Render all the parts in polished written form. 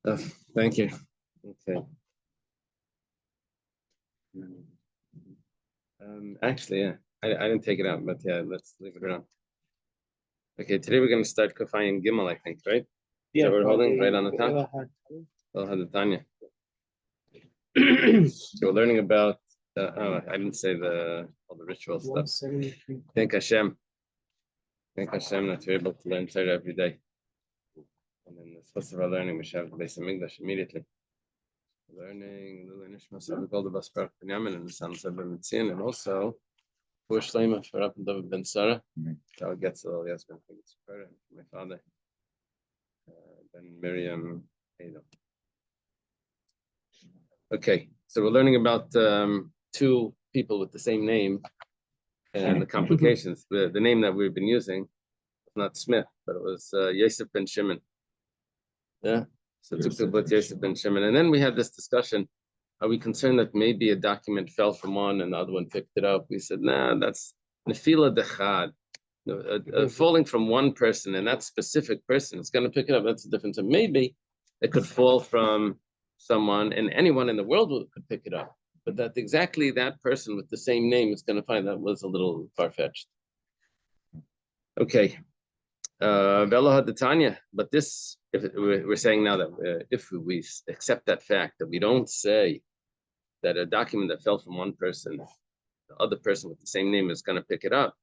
Oh, thank you. Okay. Actually, yeah, I didn't take it out, but yeah, let's leave it around. Okay, today we're going to start Kufay Gimel, I think, right? Yeah, so we're holding right on the top. We'll have the Tanya. So we're learning about. I didn't say all the ritual stuff. Thank Hashem. Thank Hashem that we're able to learn Torah every day. And then the first of our learning, we should have the Beis Hamikdash immediately. Learning Lula Nishmas of the Gold of Basra Daf and the sons of Mitzin, and also for Shlema for Rabbi David Ben Sarah. That gets a little yes, Ben for my father, Ben Miriam Adel. Okay, so we're learning about two people with the same name and the complications. The name that we've been using was not Smith, but it was Yosef Ben Shimon. Yeah, so two people with Yosef Ben Shimon, and then we had this discussion. Are we concerned that maybe a document fell from one and the other one picked it up? We said, nah, that's nefila dechad. Falling from one person, and that specific person is going to pick it up. That's a difference. So maybe it could fall from someone, and anyone in the world could pick it up. But that exactly that person with the same name is going to find that was a little far-fetched. Okay. Bella Hadatanya. But this, we're saying now that if we accept that fact, that we don't say that a document that fell from one person, the other person with the same name is going to pick it up.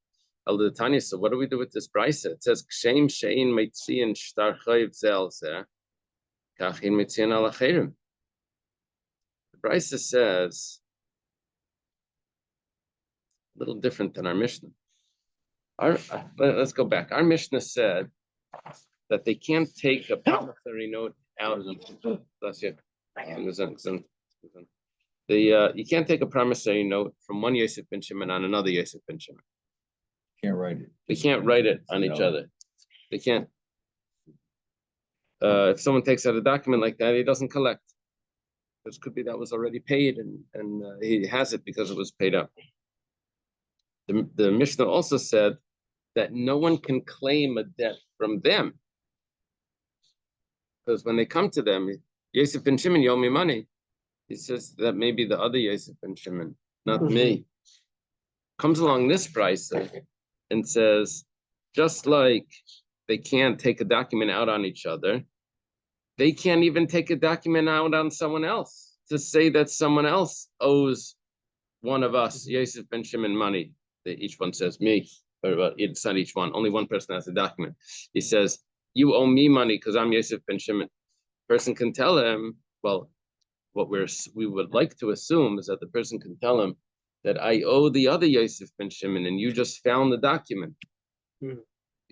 Tanya, so what do we do with this brisa? It says Kshem Shein Meitzian Shtar Chayiv Zelzeh Kachin Meitzian Alachirim. The brisa says a little different than our Mishnah. Let's go back. Our Mishnah said that they can't take a promissory note out. Bless you. You can't take a promissory note from one Yosef Ben Shimon on another Yosef Ben Shimon. Can't write it. They can't write it on each other. They can't. If someone takes out a document like that, he doesn't collect. This could be that was already paid, and he has it because it was paid up. The Mishnah also said that no one can claim a debt from them, because when they come to them, Yosef Ben Shimon, you owe me money. He says that maybe the other Yosef Ben Shimon, not me. Comes along this price and says, just like they can't take a document out on each other, they can't even take a document out on someone else to say that someone else owes one of us, Yosef Ben Shimon, money. Each one says me, or it's not each one. Only one person has a document. He says, you owe me money because I'm Yosef Ben Shimon. Person can tell him, well, what we would like to assume is that the person can tell him that I owe the other Yosef Ben Shimon and you just found the document. You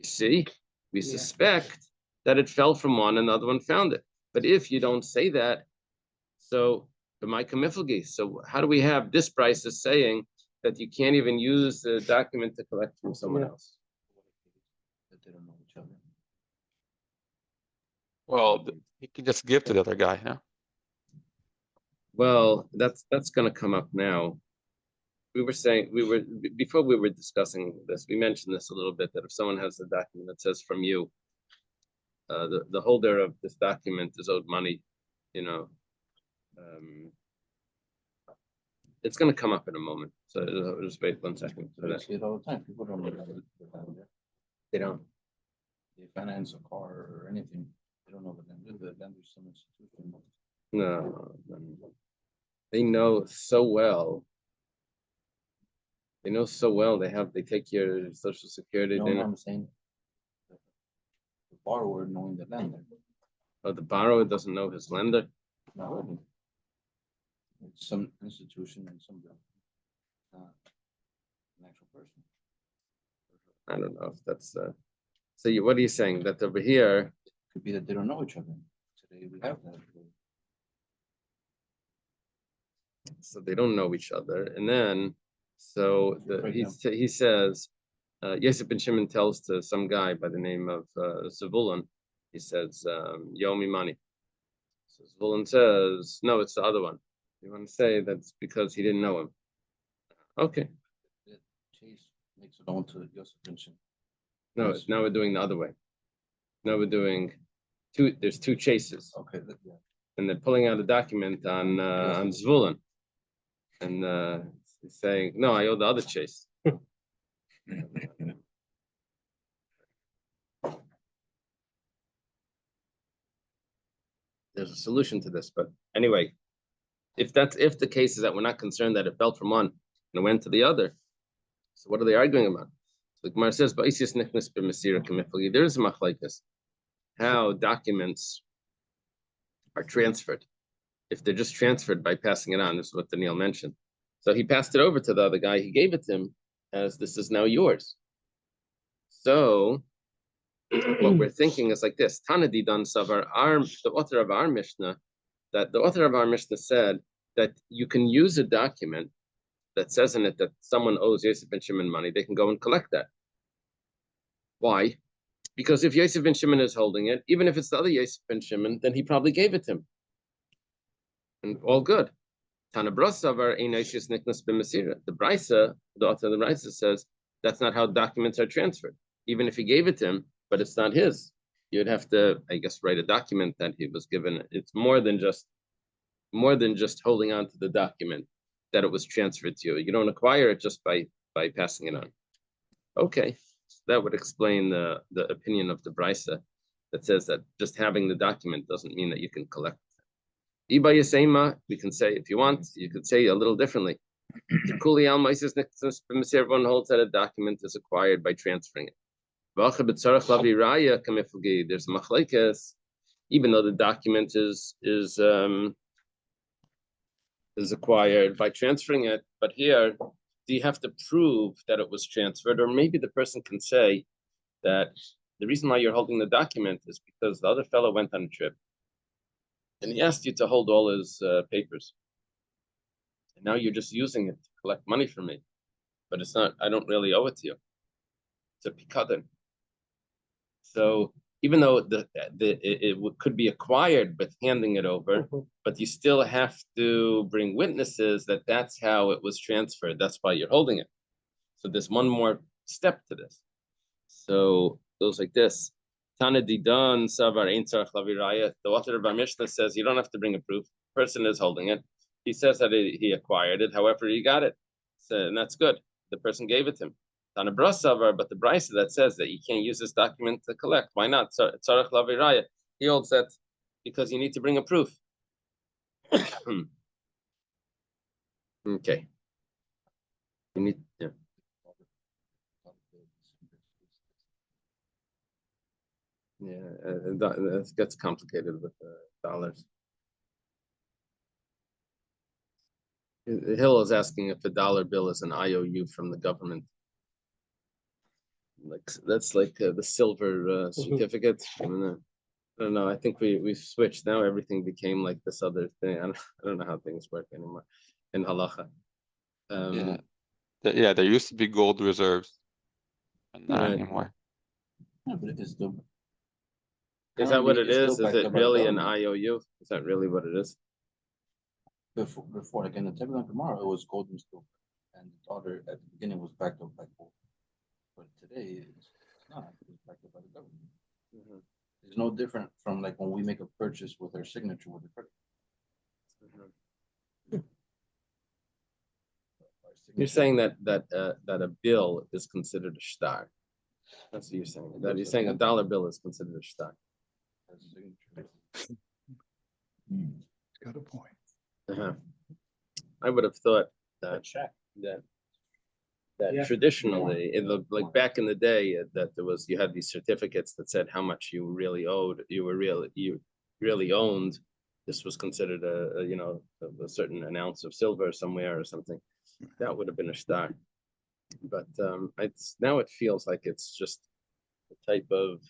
see, we suspect that it fell from one and the other one found it. But if you don't say that, so how do we have this price is saying that you can't even use the document to collect from someone else? That they don't know each other. Well, he can just give to the other guy, yeah. Well, that's going to come up now. Before we were discussing this, we mentioned this a little bit, that if someone has a document that says from you, the holder of this document is owed money, it's going to come up in a moment. So just wait 1 second. I see it all the time. People don't know that. They don't. They finance a car or anything. They don't know the lender. The lender's some institution. No. They know so well. They know so well. They take your social security. You know what I'm saying? The borrower knowing the lender. Oh, the borrower doesn't know his lender? No. It's some institution and some an actual person. I don't know if that's so what are you saying? That over here could be that they don't know each other. Today we have that. So they don't know each other. And then he says Yosef Ben Shimon tells to some guy by the name of Zavulun, he says, you owe me money. So Zavulun says, no, it's the other one. You want to say that's because he didn't know him. Okay. Chase makes it on to Yosef Ben Shimon. No, now we're doing the other way. Now we're doing there's two chases, Okay, yeah. and they're pulling out a document on Zvulun, and he's saying, "No, I owe the other chase." There's a solution to this, but anyway, if the case is that we're not concerned that it fell from one and it went to the other, so what are they arguing about? So the Gemara says, there is a machlekes how documents are transferred. If they're just transferred by passing it on, this is what Daniel mentioned. So he passed it over to the other guy. He gave it to him as this is now yours. So what we're thinking is like this: Tanadi dan savar, the author of our Mishnah, said that you can use a document that says in it that someone owes Yosef ben Shimon money. They can go and collect that. Why? Because if Yosef ben Shimon is holding it, even if it's the other Yosef ben Shimon, then he probably gave it to him. And all good. Tana Brasavar Einashis Niknas b'Masira. The Brisa, the author of the Brisa says that's not how documents are transferred. Even if he gave it to him, but it's not his. You'd have to, I guess, write a document that he was given. It's more than just holding on to the document that it was transferred to you. You don't acquire it just by passing it on. Okay, that would explain the opinion of the Brisa that says that just having the document doesn't mean that you can collect. Iba Yasema, we can say if you want, you could say a little differently. The Kuli Al Maisis Nixus everyone holds that a document is acquired by transferring it. There's a machlekes, even though the document is acquired by transferring it, but here, do you have to prove that it was transferred? Or maybe the person can say that the reason why you're holding the document is because the other fellow went on a trip and he asked you to hold all his papers. And now you're just using it to collect money from me. But it's not, I don't really owe it to you. It's a pikadon. So even though it could be acquired with handing it over, but you still have to bring witnesses that that's how it was transferred. That's why you're holding it. So there's one more step to this. So it goes like this. Tana Didan Savar Ein Tzarech Laviraya. The author of our Mishnah says you don't have to bring a proof. The person is holding it. He says that he acquired it. However, he got it. So, and that's good. The person gave it to him. Tana Brasavar, but the Brisa that says that you can't use this document to collect. Why not? Tzarech Laviraya. He holds that because you need to bring a proof. Okay. You need, yeah. Yeah, it gets complicated with dollars. Hill is asking if a dollar bill is an IOU from the government. Like that's like the silver certificate. I don't know. I think we've switched now. Everything became like this other thing. I don't know how things work anymore in halacha. Yeah, there used to be gold reserves, and not Right. anymore. Yeah, but it is still. Is that what it is? Is backed it up by really an government. IOU? Is that really what it is? Before, like in the Teflon tomorrow, it was gold and silver, and the dollar at the beginning was backed up by gold, but today it's not. It's backed up by the government. Mm-hmm. It's no different from like when we make a purchase with our signature with the credit. Mm-hmm. You're saying that a bill is considered a shtar. That's what you're saying. That you're saying a dollar bill is considered a shtar. Got a point. Uh-huh. I would have thought that traditionally, like back in the day, that you had these certificates that said how much you really owed, you really owned. This was considered a certain ounce of silver somewhere or something. That would have been a shtar. But now it feels like it's just a type of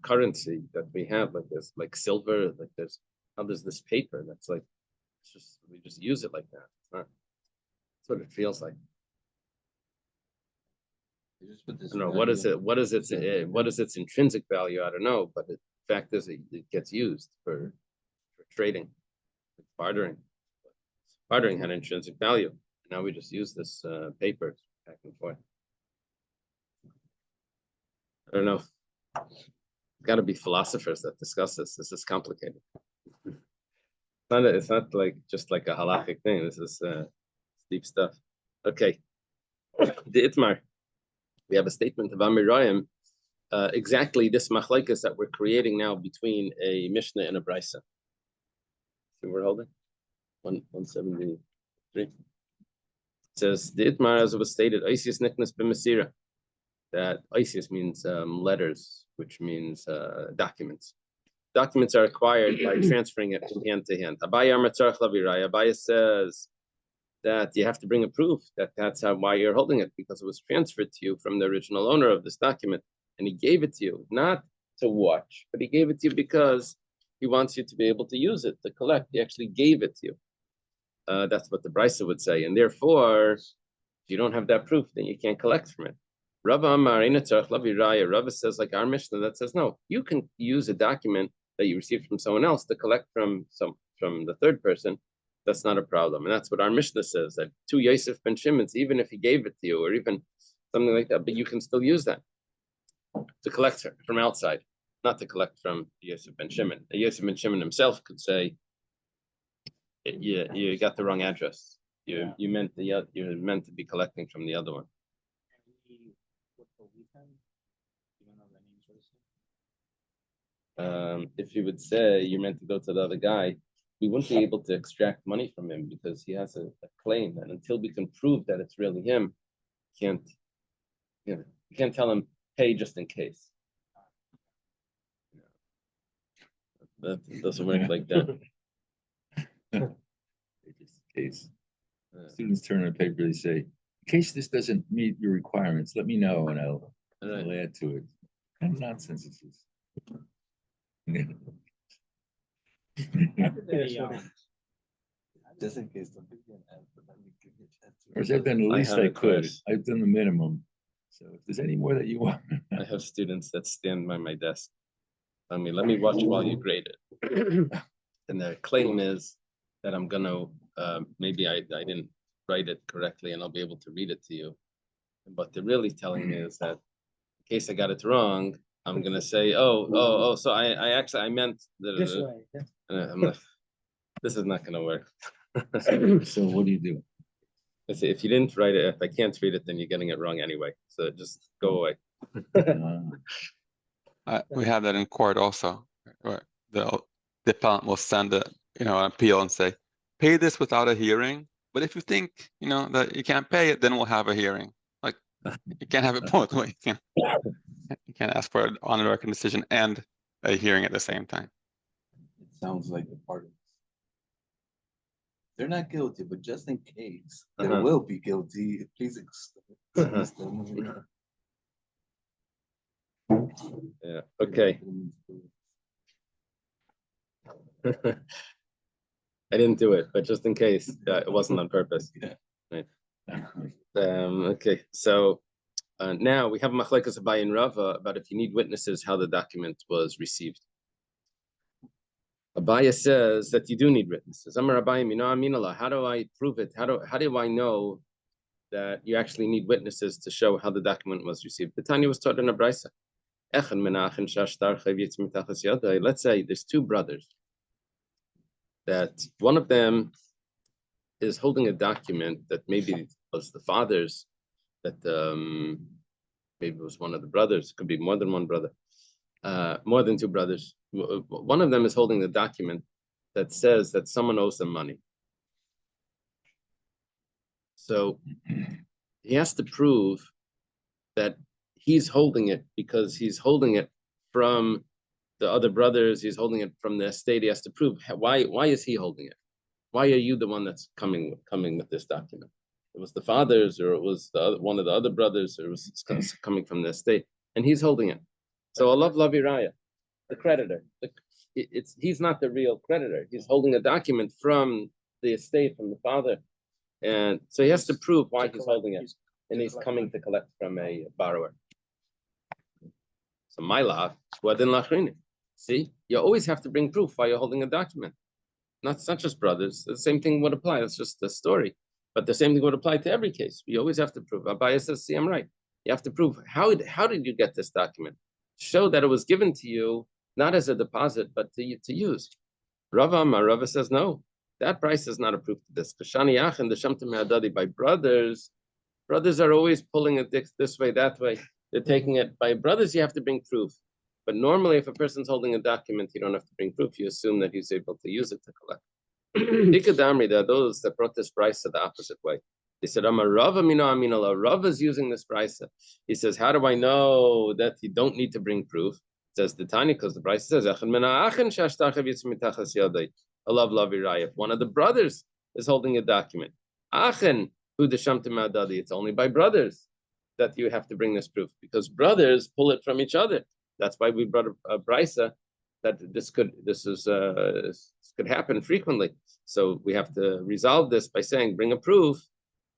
currency that we have, like this, like silver, like there's this paper that's like we just use it like that. That's what it feels like. I don't know what is its intrinsic value. I don't know, but the fact is it gets used for trading, bartering. Bartering had intrinsic value. Now we just use this paper back and forth. I don't know. got to be philosophers that discuss this. This is complicated. It's not like just like a halachic thing. This is deep stuff. Okay. The Itmar. We have a statement of Amirayim. Exactly this machlekes that we're creating now between a Mishnah and a Brisa. See we're holding? 173. It says the Itmar, as it was stated, Isis Niknas b'Masira. That Isis means letters, which means documents. Documents are acquired by transferring it from hand to hand. Abaya says that you have to bring a proof that that's why you're holding it, because it was transferred to you from the original owner of this document. And he gave it to you, not to watch, but he gave it to you because he wants you to be able to use it, to collect. He actually gave it to you. That's what the Brisa would say. And therefore, if you don't have that proof, then you can't collect from it. Rava says, like our Mishnah, that says, no, you can use a document that you received from someone else to collect from the third person. That's not a problem. And that's what our Mishnah says, that two Yosef ben Shimon's, even if he gave it to you, or even something like that, but you can still use that to collect from outside, not to collect from Yosef ben Shimon. Yosef ben Shimon himself could say, you got the wrong address. You meant to be collecting from the other one. If he would say you meant to go to the other guy, we wouldn't be able to extract money from him because he has a claim, and until we can prove that it's really him, you can't tell him pay just in case. That doesn't work like that. Just in case. Students turn on the paper, they say, in case this doesn't meet your requirements, let me know and I'll add to it. What kind of nonsense is this? Just in case. Or I've done the I least have I a could. class. I've done the minimum. So if there's any more that you want. I have students that stand by my desk. I mean, let me watch while you grade it. And the claim is that I'm gonna maybe I didn't write it correctly and I'll be able to read it to you. But they're really telling me is that in case I got it wrong, I'm gonna say, so I meant This way. Yeah. I'm like, this is not gonna work. So what do you do? I say, if you didn't write it, if I can't read it, then you're getting it wrong anyway. So just go away. We have that in court also, where the appellant will send an appeal and say, pay this without a hearing. But if you think, that you can't pay it, then we'll have a hearing. Like, you can't have it both ways. You can't ask for an on-the-record decision and a hearing at the same time. It sounds like the part of they're not guilty, but just in case they will be guilty, please excuse them. Yeah. Okay. I didn't do it, but just in case, it wasn't on purpose. Right. Okay. So now we have machlekes Abaye and Rava about if you need witnesses, how the document was received. Abaye says that you do need witnesses. Amar Abaye, how do I prove it? How do I know that you actually need witnesses to show how the document was received? The Tanya was taught in a brisa. Let's say there's two brothers that one of them is holding a document that maybe was the father's, that maybe it was one of the brothers, could be more than one brother, more than two brothers. One of them is holding the document that says that someone owes them money. So he has to prove that he's holding it because he's holding it from the other brothers. He's holding it from the estate. He has to prove why is he holding it? Why are you the one that's coming with this document? It was the father's, or it was one of the other brothers, or it was coming from the estate, and he's holding it. So Allah Laviraya, the creditor, he's not the real creditor. He's holding a document from the estate, from the father, and so he has to prove why he's holding it, and he's coming to collect from a borrower. So my law, see, you always have to bring proof why you're holding a document. It's not just brothers. The same thing would apply. It's just the story. But the same thing would apply to every case. You always have to prove. Abaye says, see, I'm right. You have to prove how did you get this document? show that it was given to you, not as a deposit, but to use. Rava says, no, that price is not a proof to this. Kashani and the Shamtim Hadadi by brothers are always pulling it this way, that way. They're taking it by brothers, you have to bring proof. But normally, if a person's holding a document, you don't have to bring proof. You assume that he's able to use it to collect. Ikadamri, there are those that brought this price the opposite way. They said, I'm a Rava Mino Aminala. Rava's using this price. He says, how do I know that you don't need to bring proof? It says the Tanya, because the price says, if one of the brothers is holding a document, it's only by brothers that you have to bring this proof, because brothers pull it from each other. That's why we brought a brisa that this could happen frequently. So we have to resolve this by saying, bring a proof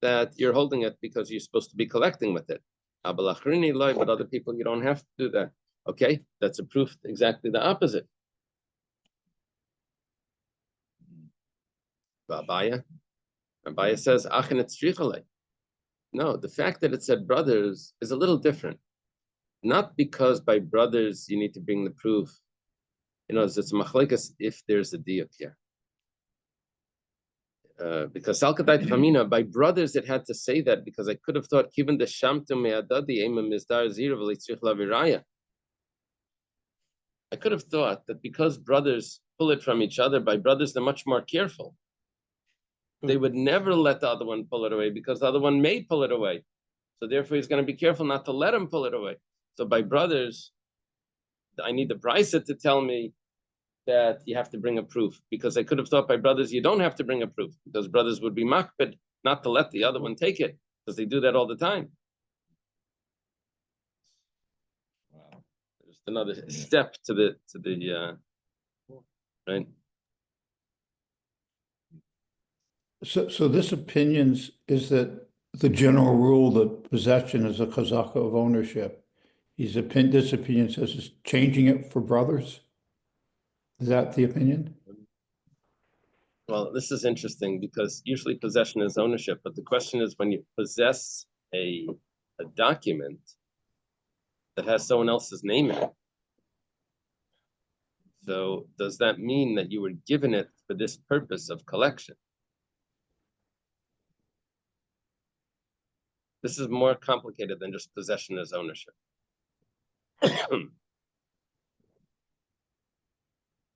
that you're holding it because you're supposed to be collecting with it. But other people, you don't have to do that. Okay, that's a proof exactly the opposite. Abaya says, no, the fact that it said brothers is a little different. Not because by brothers you need to bring the proof. It's machlekes if there's a diuk here. Because Salkadait Famina, by brothers it had to say that, because I could have thought given the Shamtum Me'adadi Ema Mizdar Zira V'Litzrich Laviraya. I could have thought that because brothers pull it from each other, by brothers they're much more careful. They would never let the other one pull it away, because the other one may pull it away. So therefore he's going to be careful not to let him pull it away. So by brothers, I need the brisa to tell me that you have to bring a proof, because I could have thought by brothers you don't have to bring a proof, because brothers would be makbid not to let the other one take it, because they do that all the time. Wow. There's another step to the right. So this opinion is that the general rule that possession is a chazaka of ownership. This opinion says it's changing it for brothers. Is that the opinion? Well, this is interesting, because usually possession is ownership, but the question is when you possess a document that has someone else's name in it. So does that mean that you were given it for this purpose of collection? This is more complicated than just possession as ownership.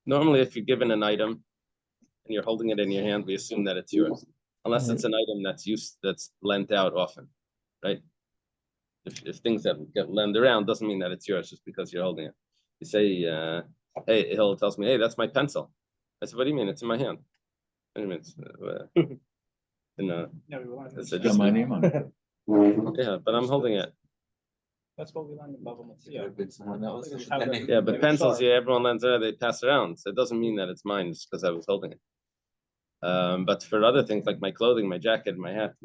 Normally, if you're given an item and you're holding it in your hand, we assume that it's yours, unless it's an item that's lent out often, right? If things that get lent around, doesn't mean that it's yours just because you're holding it. You say, hey, Hill tells me, hey, that's my pencil. I said, what do you mean? It's in my hand. What do you mean? It's Got my name on it. Yeah, but I'm holding it. That's what we learned in Bava Metzia. Yeah, but pencils, everyone lends it, they pass around. So it doesn't mean that it's mine just because I was holding it. But for other things like my clothing, my jacket, my hat,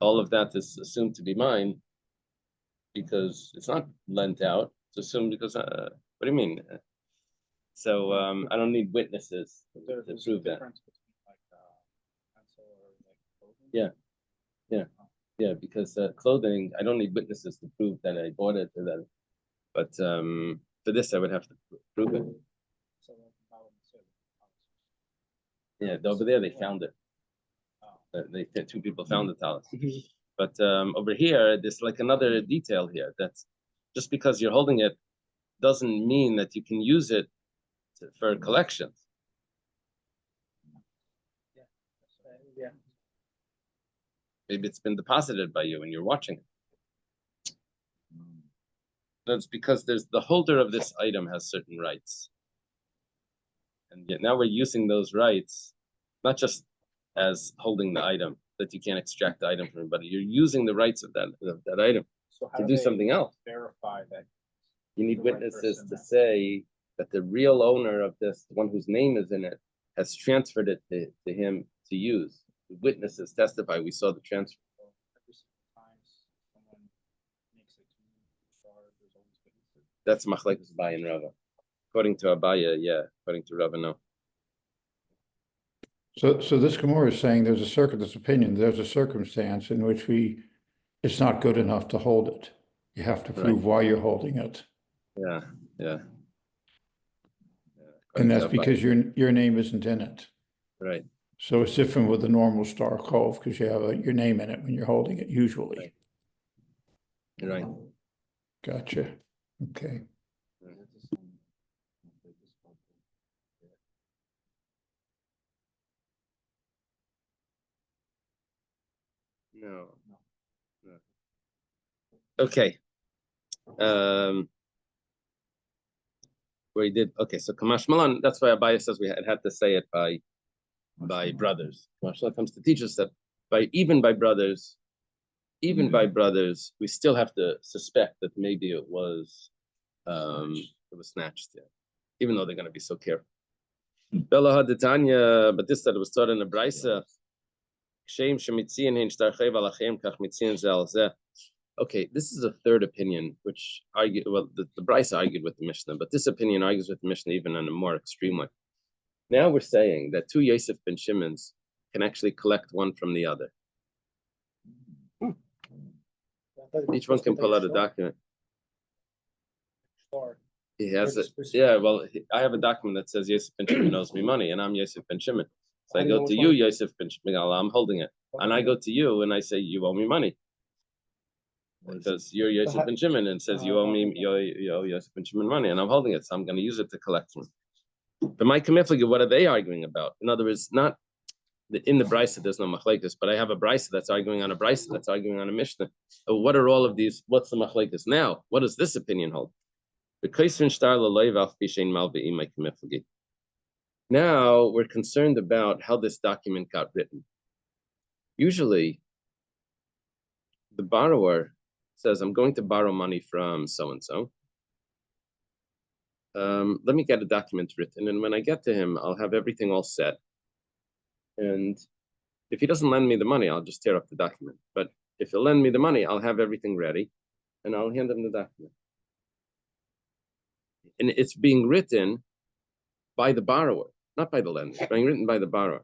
all of that is assumed to be mine because it's not lent out. It's assumed because, what do you mean? So I don't need witnesses to prove that. Yeah, because clothing, I don't need witnesses to prove that I bought it or that. But for this, I would have to prove it. Yeah, over there they found it. Two people found the talus. But over here, there's like another detail here. That's just because you're holding it doesn't mean that you can use it for collections. Yeah. Maybe it's been deposited by you and you're watching it. That's because the holder of this item has certain rights. And yet now we're using those rights, not just as holding the item, that you can't extract the item from anybody. You're using the rights of that item to do something else. Verify that you need the right witnesses person to has- say that the real owner of this, the one whose name is in it, has transferred it to him to use. The witnesses testify, we saw the transfer. every single time someone makes a charge, there's always witnesses. That's machlekes Abaya and Rava. According to Abaya, yeah. According to Rava, no. So this Gemara is saying there's this opinion, there's a circumstance in which it's not good enough to hold it. You have to prove why you're holding it. Yeah, yeah. And that's because your name isn't in it. Right, So it's different with the normal Star Cove because you have your name in it when you're holding it usually. you're right. Gotcha. Okay. No. No. Okay. Where he did, okay, so Kamash Malan, that's why Abaya says we had to say it by brothers. Kamash Malan comes to teach us that even by brothers, we still have to suspect that maybe it was snatched, yeah. Even though they're gonna be so careful. Bella Haditanya, but this that it was taught in the Brisa. Okay, this is a third opinion, which the Bryce argued with the Mishnah, but this opinion argues with the Mishnah even in a more extreme way. Now we're saying that two Yosef ben Shimons can actually collect one from the other. Each one can pull out a document. He has it. Yeah, well, I have a document that says Yosef ben Shimon owes me money, and I'm Yosef ben Shimon. So I go to you, Yosef ben Shimon, I'm holding it. And I go to you and I say, you owe me money. Because you're Yosef ben Shimon and says you owe me Yosef ben Shimon money, and I'm holding it, so I'm going to use it to collect them. But my kamiflige, what are they arguing about? In other words, not in the brisa there's no machlekes, but I have a brisa that's arguing on a brisa that's arguing on a mishnah. So what are all of these? What's the machlekes now? What does this opinion hold? Now we're concerned about how this document got written. Usually, the borrower says, I'm going to borrow money from so-and-so. Let me get a document written, and when I get to him, I'll have everything all set. And if he doesn't lend me the money, I'll just tear up the document. But if he'll lend me the money, I'll have everything ready, and I'll hand him the document. And it's being written by the borrower, not by the lender. It's being written by the borrower.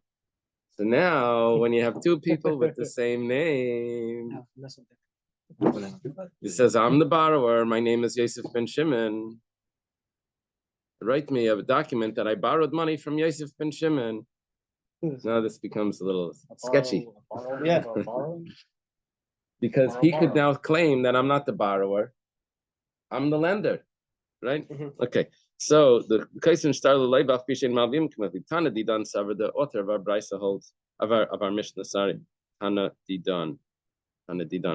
So now, when you have two people with the same name, he says, I'm the borrower. My name is Yosef ben Shimon. Write me a document that I borrowed money from Yosef ben Shimon. Now this becomes a little sketchy. Yeah. Because he could now claim that I'm not the borrower, I'm the lender, right? Okay. So the Kaisin Starla Leibach Pishin Malvim Tana Didan Savar, the author of our Brisa holds of our Mishnah, sorry. Tana Didan,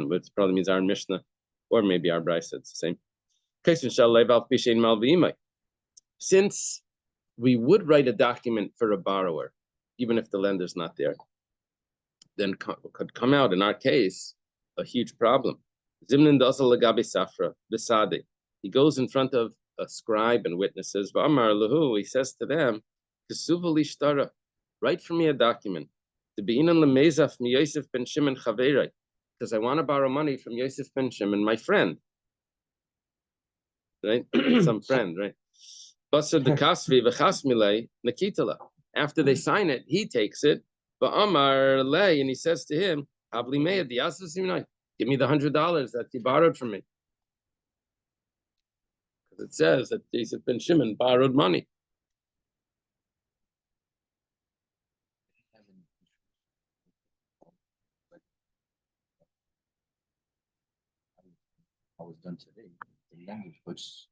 which probably means our Mishnah, or maybe our Brisa, it's the same. Kaisin Starla Leibach Pishin Malvim. Since we would write a document for a borrower, even if the lender's not there, then could come out in our case a huge problem. Zimnin dasal lagabi safra besade. He goes in front of a scribe and witnesses. V'amar lahu, he says to them, "Kesuva lishtara, write for me a document. To be inan lemezaf mi Yosef ben Shimon chaverai, because I want to borrow money from Yosef ben Shimon, my friend, right? Some friend, right? Basra Daf v'chasmilei nakitala. After they sign it, he takes it. V'amar lei, and he says to him, "Habli meya diasas imnai." Give me the $100 that you borrowed from me. Because it says that Yosef ben Shimon borrowed money. How it's done today, the language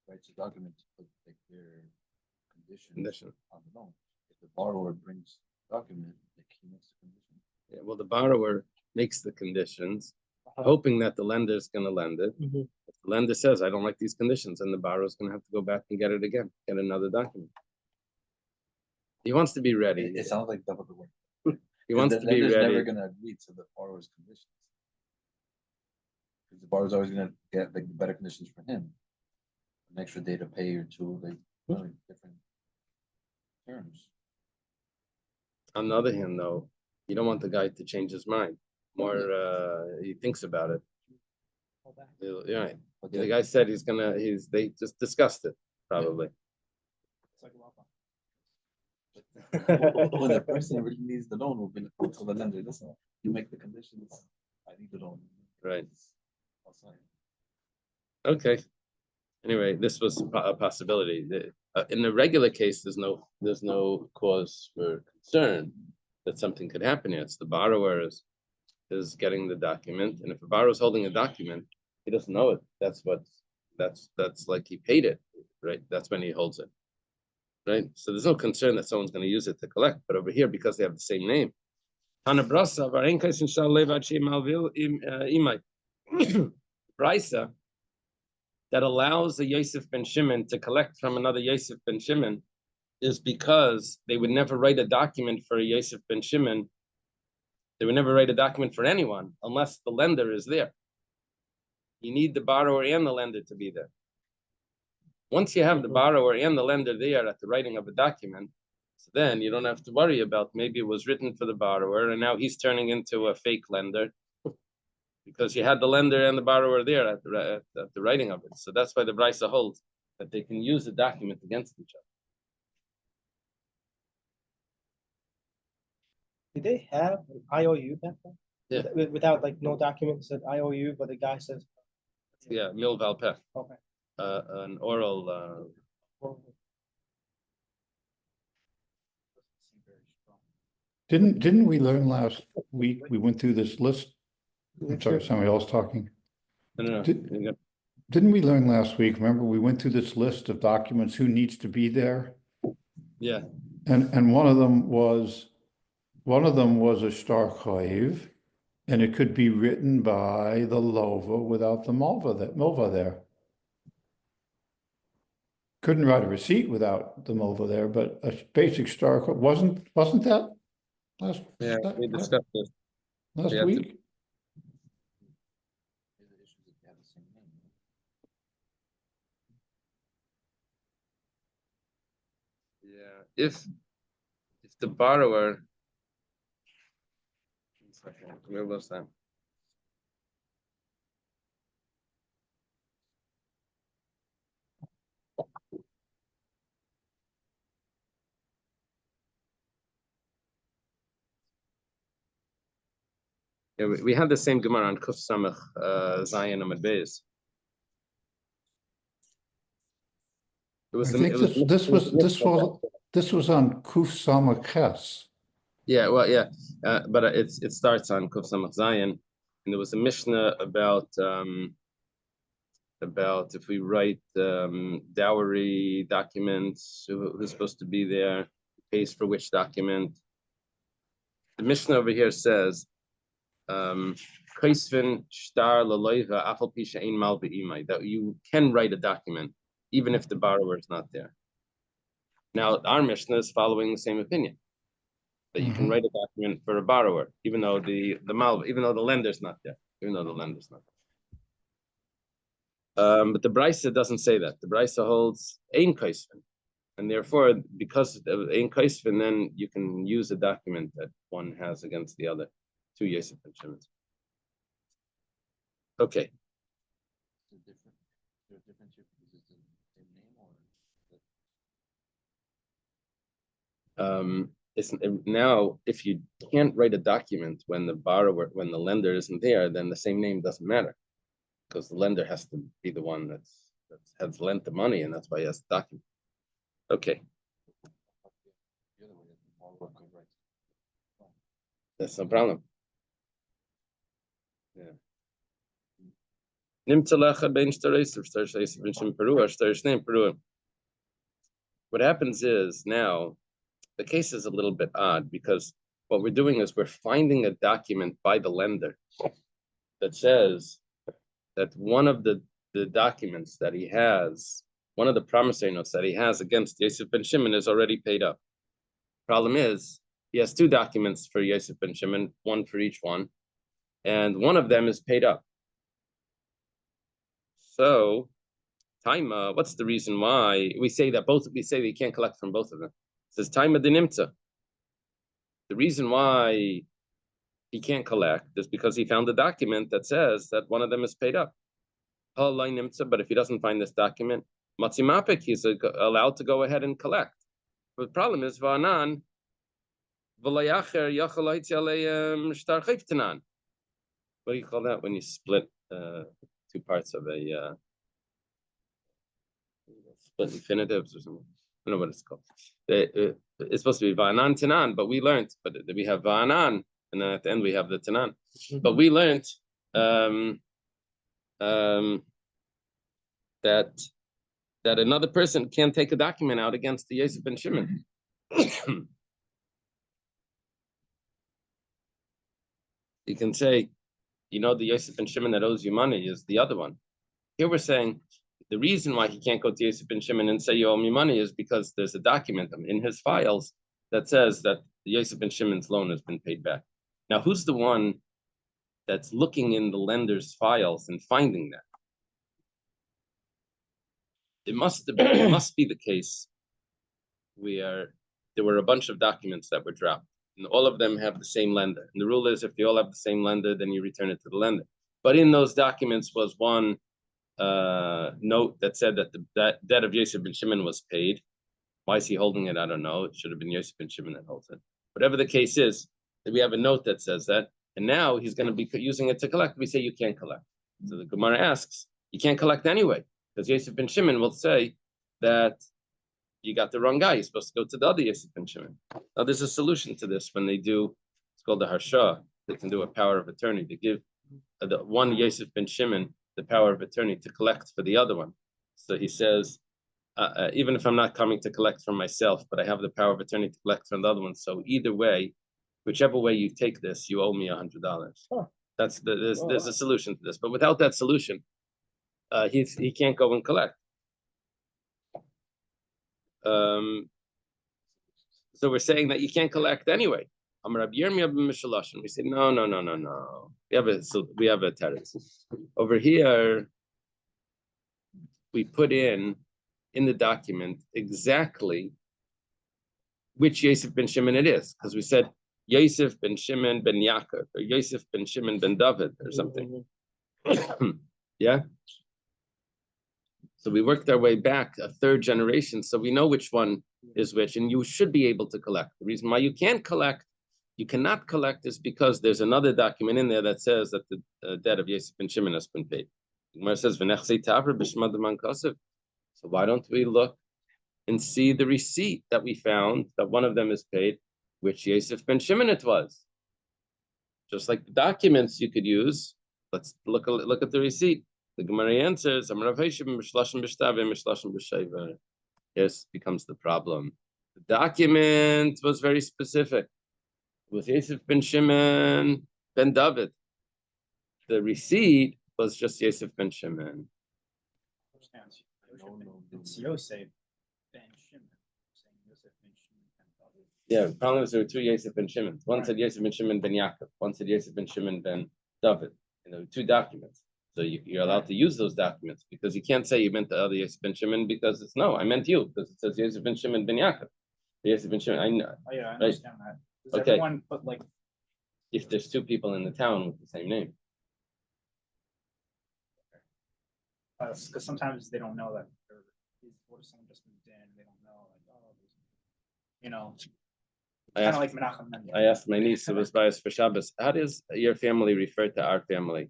writes a document to put like their condition on the loan. If the borrower brings the document, like he makes the condition. Yeah, well, the borrower makes the conditions, hoping that the lender is going to lend it. If the lender says, I don't like these conditions, and the borrower is going to have to go back and get it again, get another document. He wants to be ready. It sounds like double the work. He wants to be ready. Never going to agree to the borrower's conditions. Because the borrower's always going to get like better conditions for him. An extra day to pay or two, like different terms. On the other hand, though, you don't want the guy to change his mind. More, he thinks about it. You're right. But The guy said they just discussed it, probably. When the person really needs the loan, will be to the lender. Listen, you make the conditions. I need the loan. Right. I'll sign. Okay. Anyway, this was a possibility. In the regular case, there's no cause for concern that something could happen here. It's the borrower is getting the document, and if a borrower is holding a document, he doesn't know it. That's like he paid it, right? That's when he holds it, right? So there's no concern that someone's going to use it to collect. But over here, because they have the same name, Brisa that allows a Yosef ben Shimon to collect from another Yosef ben Shimon is because they would never write a document for a Yosef ben Shimon. They would never write a document for anyone unless the lender is there. You need the borrower and the lender to be there. Once you have the borrower and the lender there at the writing of a document, so then you don't have to worry about maybe it was written for the borrower and now he's turning into a fake lender because you had the lender and the borrower there at the writing of it. So that's why the Brisa holds that they can use the document against each other. Did they have an IOU back then? Yeah. Without like no document said IOU, but the guy says. Yeah, mil valpeh, Okay. an oral. Didn't we learn last week, we went through this list? I'm sorry, somebody else talking. No. Didn't we learn last week, remember, we went through this list of documents, who needs to be there? Yeah. And one of them was a star chayv, and it could be written by the lova without the milva there. Couldn't write a receipt without the milva there, but a basic star wasn't that last? Yeah, we discussed this. Last Yeah, week? Yeah, if the borrower. One second, where was that? Yeah, we had the same Gemara on Kuf Samach Zayin Amud Beis. I think this was on Kuf Samach Ches. Yeah, well, yeah, but it starts on Kuf Samach Zayin, and there was a Mishnah about if we write dowry documents, who's supposed to be there, pays for which document. The Mishnah over here says, that you can write a document even if the borrower is not there. Now, our Mishnah is following the same opinion, that you can write a document for a borrower, even though the lender's not there, but the Brisa doesn't say that. The Brisa holds ein kaisvin, and therefore, because of ein kaisvin, then you can use a document that one has against the other, two Yosef and Shimon. Okay. It's now if you can't write a document when the lender isn't there, then the same name doesn't matter, because the lender has to be the one that has lent the money, and that's why he has the document. Okay. That's no problem. Yeah. What happens is now the case is a little bit odd because what we're doing is we're finding a document by the lender that says that one of the documents that he has, one of the promissory notes that he has against Yosef ben Shimon is already paid up. Problem is, he has two documents for Yosef ben Shimon, one for each one, and one of them is paid up. So, Taima, what's the reason why we say that you can't collect from both of them? It says Taima dinimta. The reason why he can't collect is because he found a document that says that one of them is paid up. But if he doesn't find this document, Matzimapik, he's allowed to go ahead and collect. But the problem is, Va'anan, what do you call that when you split two parts of a split infinitives or something. I don't know what it's called. It's supposed to be Va'anan Tanan, but we learned, but we have Va'anan, and then at the end we have the Tanan. But we learned that another person can't take a document out against the Yosef ben Shimon. You can say, you know, the Yosef ben Shimon that owes you money is the other one. Here we're saying the reason why he can't go to Yosef ben Shimon and say you owe me money is because there's a document in his files that says that the Yosef ben Shimon's loan has been paid back. Now, who's the one that's looking in the lender's files and finding that? It must be the case where there were a bunch of documents that were dropped, and all of them have the same lender. And the rule is if they all have the same lender, then you return it to the lender. But in those documents was one note that said that that debt of Yosef ben Shimon was paid. Why is he holding it? I don't know. It should have been Yosef ben Shimon that holds it. Whatever the case is, we have a note that says that, and now he's going to be using it to collect. We say you can't collect. So the Gemara asks, you can't collect anyway, because Yosef ben Shimon will say that you got the wrong guy. You're supposed to go to the other Yosef ben Shimon. Now there's a solution to this when they do. It's called the harsha. They can do a power of attorney to give the one Yosef ben Shimon the power of attorney to collect for the other one. So he says, even if I'm not coming to collect from myself, but I have the power of attorney to collect from the other one. So either way, whichever way you take this, you owe me $100. Huh. There's a solution to this, but without that solution, he can't go and collect. So we're saying that you can't collect anyway. We say no. We have a terrace over here. We put in the document exactly which Yosef ben Shimon it is, because we said Yosef ben Shimon ben Yaakov or Yosef ben Shimon ben David or something. Yeah. So we worked our way back a third generation, so we know which one is which, and you should be able to collect. The reason why you cannot collect is because there's another document in there that says that the debt of Yosef ben Shimon has been paid. Gemara says, so why don't we look and see the receipt that we found that one of them is paid, which Yosef ben Shimon it was? Just like the documents you could use, let's look at the receipt. The Gemara answers, yes, becomes the problem. The document was very specific. It was Yosef ben Shimon ben David. The receipt was just Yosef ben Shimon. It's Yosef ben Shimon. Yeah, the problem is there were two Yosef ben Shimon. One said Yosef ben Shimon ben Yaakov. One said Yosef ben Shimon ben David. Two documents. So you're allowed to use those documents because you can't say you meant the other Yosef ben Shimon because I meant you because it says Yosef ben Shimon ben Yaakov. Yosef ben Shimon, I know. Oh yeah, I understand that. Does okay. Everyone put like if there's two people in the town with the same name. Because sometimes they don't know that. What if someone just moved in? They don't know, kind of like Menachem Mendel. I asked my niece who was biased for Shabbos, how does your family refer to our family?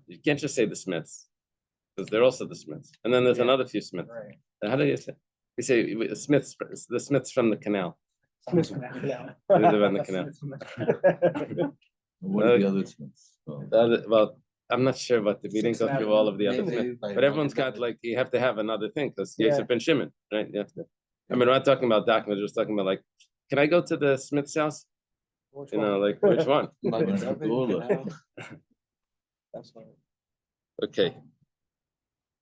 You can't just say the Smiths, because they're also the Smiths. And then there's another few Smiths. Right. And how do you say? We say the Smiths from the canal. Smiths from the canal. They live on the canal. What are the other Smiths? Well, I'm not sure, but we didn't go through all of the other Smiths. But everyone's got you have to have another thing because Yosef ben Shimon, right? You have to. I mean, we're not talking about documents. We're just talking about can I go to the Smith's house? Which one? Which one? Okay.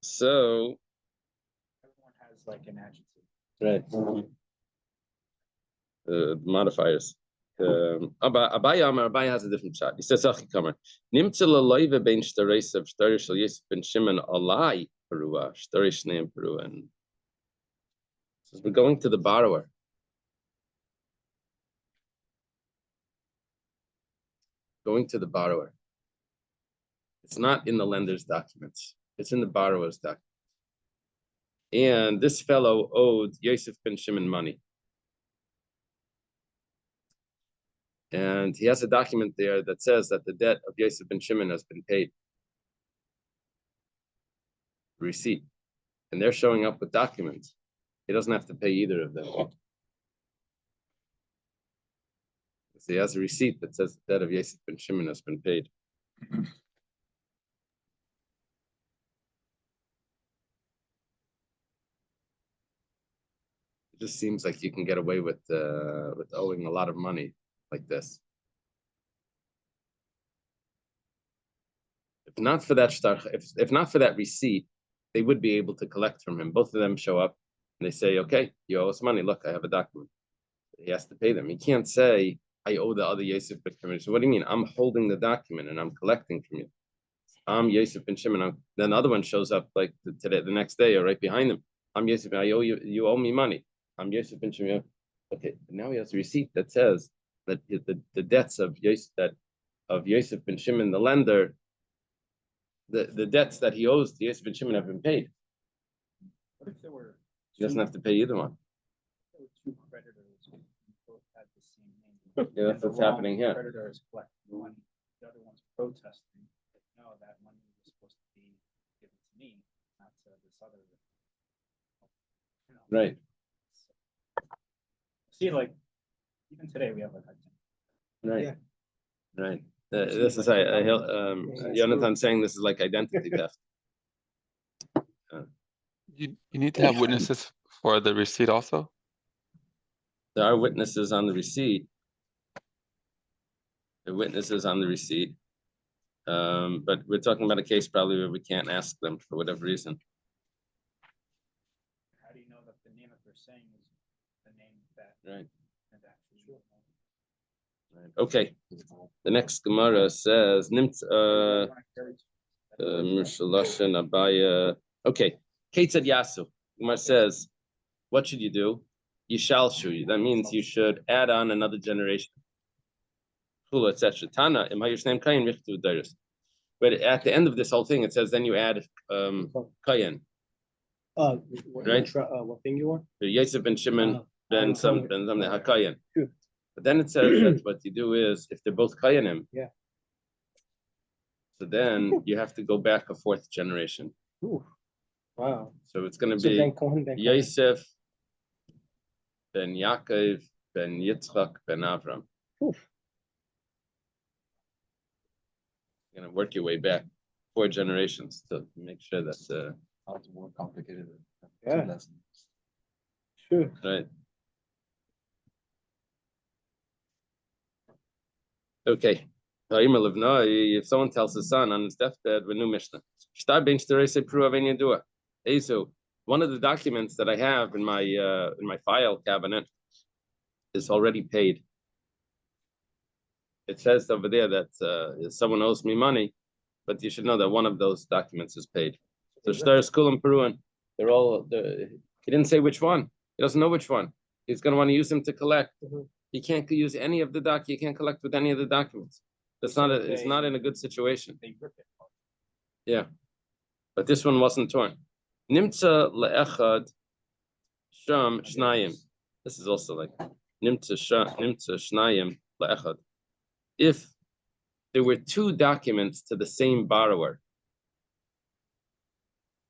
So. Everyone has an adjective. Right. Modifiers. Abaya has a different shot. He says, Nimtza l'loive bein shtareis of shtarish shel Yosef ben Shimon alai perua, shtarish neim perua. And says we're going to the borrower. Going to the borrower. It's not in the lender's documents. It's in the borrower's documents. And this fellow owed Yosef ben Shimon money. And he has a document there that says that the debt of Yosef ben Shimon has been paid. Receipt. and they're showing up with documents, he doesn't have to pay either of them. So he has a receipt that says the debt of Yosef ben Shimon has been paid. It just seems like you can get away with owing a lot of money like this. If not for that if not for that receipt, they would be able to collect from him. Both of them show up and they say, "Okay, you owe us money. Look, I have a document." He has to pay them. He can't say, "I owe the other Yosef ben Shimon." So what do you mean? I'm holding the document and I'm collecting from you. I'm Yosef ben Shimon. Then the other one shows up like today, the next day, or right behind him. I'm Yosef. I owe you. You owe me money. I'm Yosef ben Shimon. Okay, now he has a receipt that says that the debts of Yosef ben Shimon, the lender, the debts that he owes to Yosef ben Shimon have been paid. What if there were? He doesn't have to pay either one. There were two creditors who both had the same name. Yeah, that's And the what's happening wrong here. Creditor is collecting money, the other one's protesting, like, no, that money was supposed to be given to me, not to this other. You know, Right. See, like, even today, we have like, Right. Yeah. Right. This is Jonathan saying this is like identity theft. You need to have witnesses for the receipt also. There are witnesses on the receipt. The witnesses on the receipt. But we're talking about a case probably where we can't ask them for whatever reason. how do you know that the name that they're saying is the name that? Right. And actually. Right. Okay. The next Gemara says Nimt Mishaloshin Abaya. Okay. Kate said Yasu. Gemara says, what should you do? Yishalshu. That means you should add on another generation. But at the end of this whole thing, it says then you add Kayan. Right? What thing you want? Yosef ben Shimon ben something Hakayan. Sure. But then it says that what you do is if they're both Kayanim, Yeah. so then you have to go back a fourth generation. Ooh. Wow. So it's going to So be then Cohen, then Cohen. Yosef ben Yaakov ben Yitzchak ben Avram. Oof. You're going to work your way back 4 generations to make sure that It's more complicated. Yeah. Lessons. Sure. right. Okay. If someone tells his son on his deathbed, we new Mishnah. One of the documents that I have in my file cabinet is already paid. It says over there that someone owes me money, but you should know that one of those documents is paid. So Shtar Kulam Peruan, he didn't say which one. He doesn't know which one. He's going to want to use them to collect. He can't use any of the he can't collect with any of the documents. It's not in a good situation. They rip it. Yeah. But this one wasn't torn. Nimtza le'echad sham shnayim. This is also like nimtza shnayim le'echad. If there were 2 documents to the same borrower,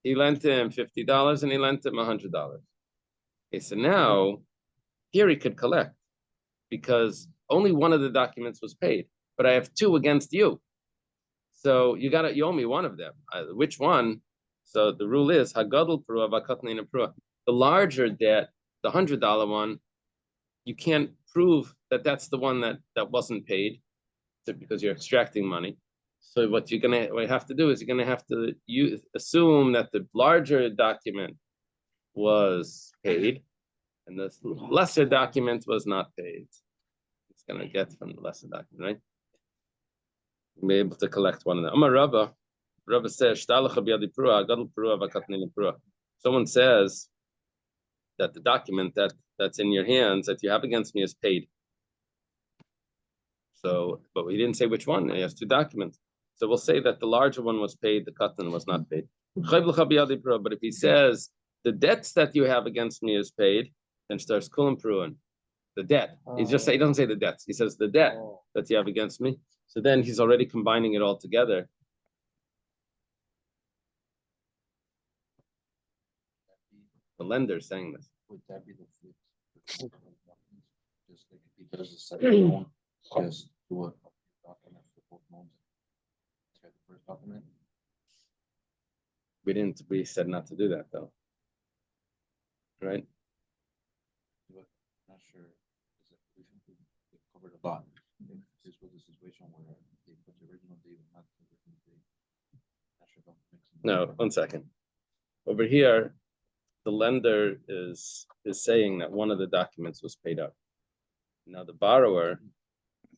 he lent him $50 and he lent him $100. Okay, so now here he could collect because only one of the documents was paid, but I have 2 against you. So you owe me one of them. Which one? So the rule is hagadol prua v'katnein prua. The larger debt, the $100 one, you can't prove that that's the one that wasn't paid, because you're extracting money. So what we have to do is you're gonna have to assume that the larger document was paid, and the lesser document was not paid. It's gonna get from the lesser document, right? Be able to collect one of them. Amar Rabba says, someone says that the document that's in your hands that you have against me is paid. So, but we didn't say which one. He has 2 documents. So we'll say that the larger one was paid, the katan was not paid. But if he says the debts that you have against me is paid, then starts kulam pruin. The debt. He doesn't say the debts. He says the debt that you have against me. So then he's already combining it all together. The lender is saying this. Would that be the flip? Just like if he does a second loan, just do a document for both loans. Try the first document. We said not to do that though. Right? But not sure. We covered a lot. This was a situation where they put the original date and not the original date. Not sure about mixing. No, 1 second. Over here, the lender is saying that one of the documents was paid up. Now the borrower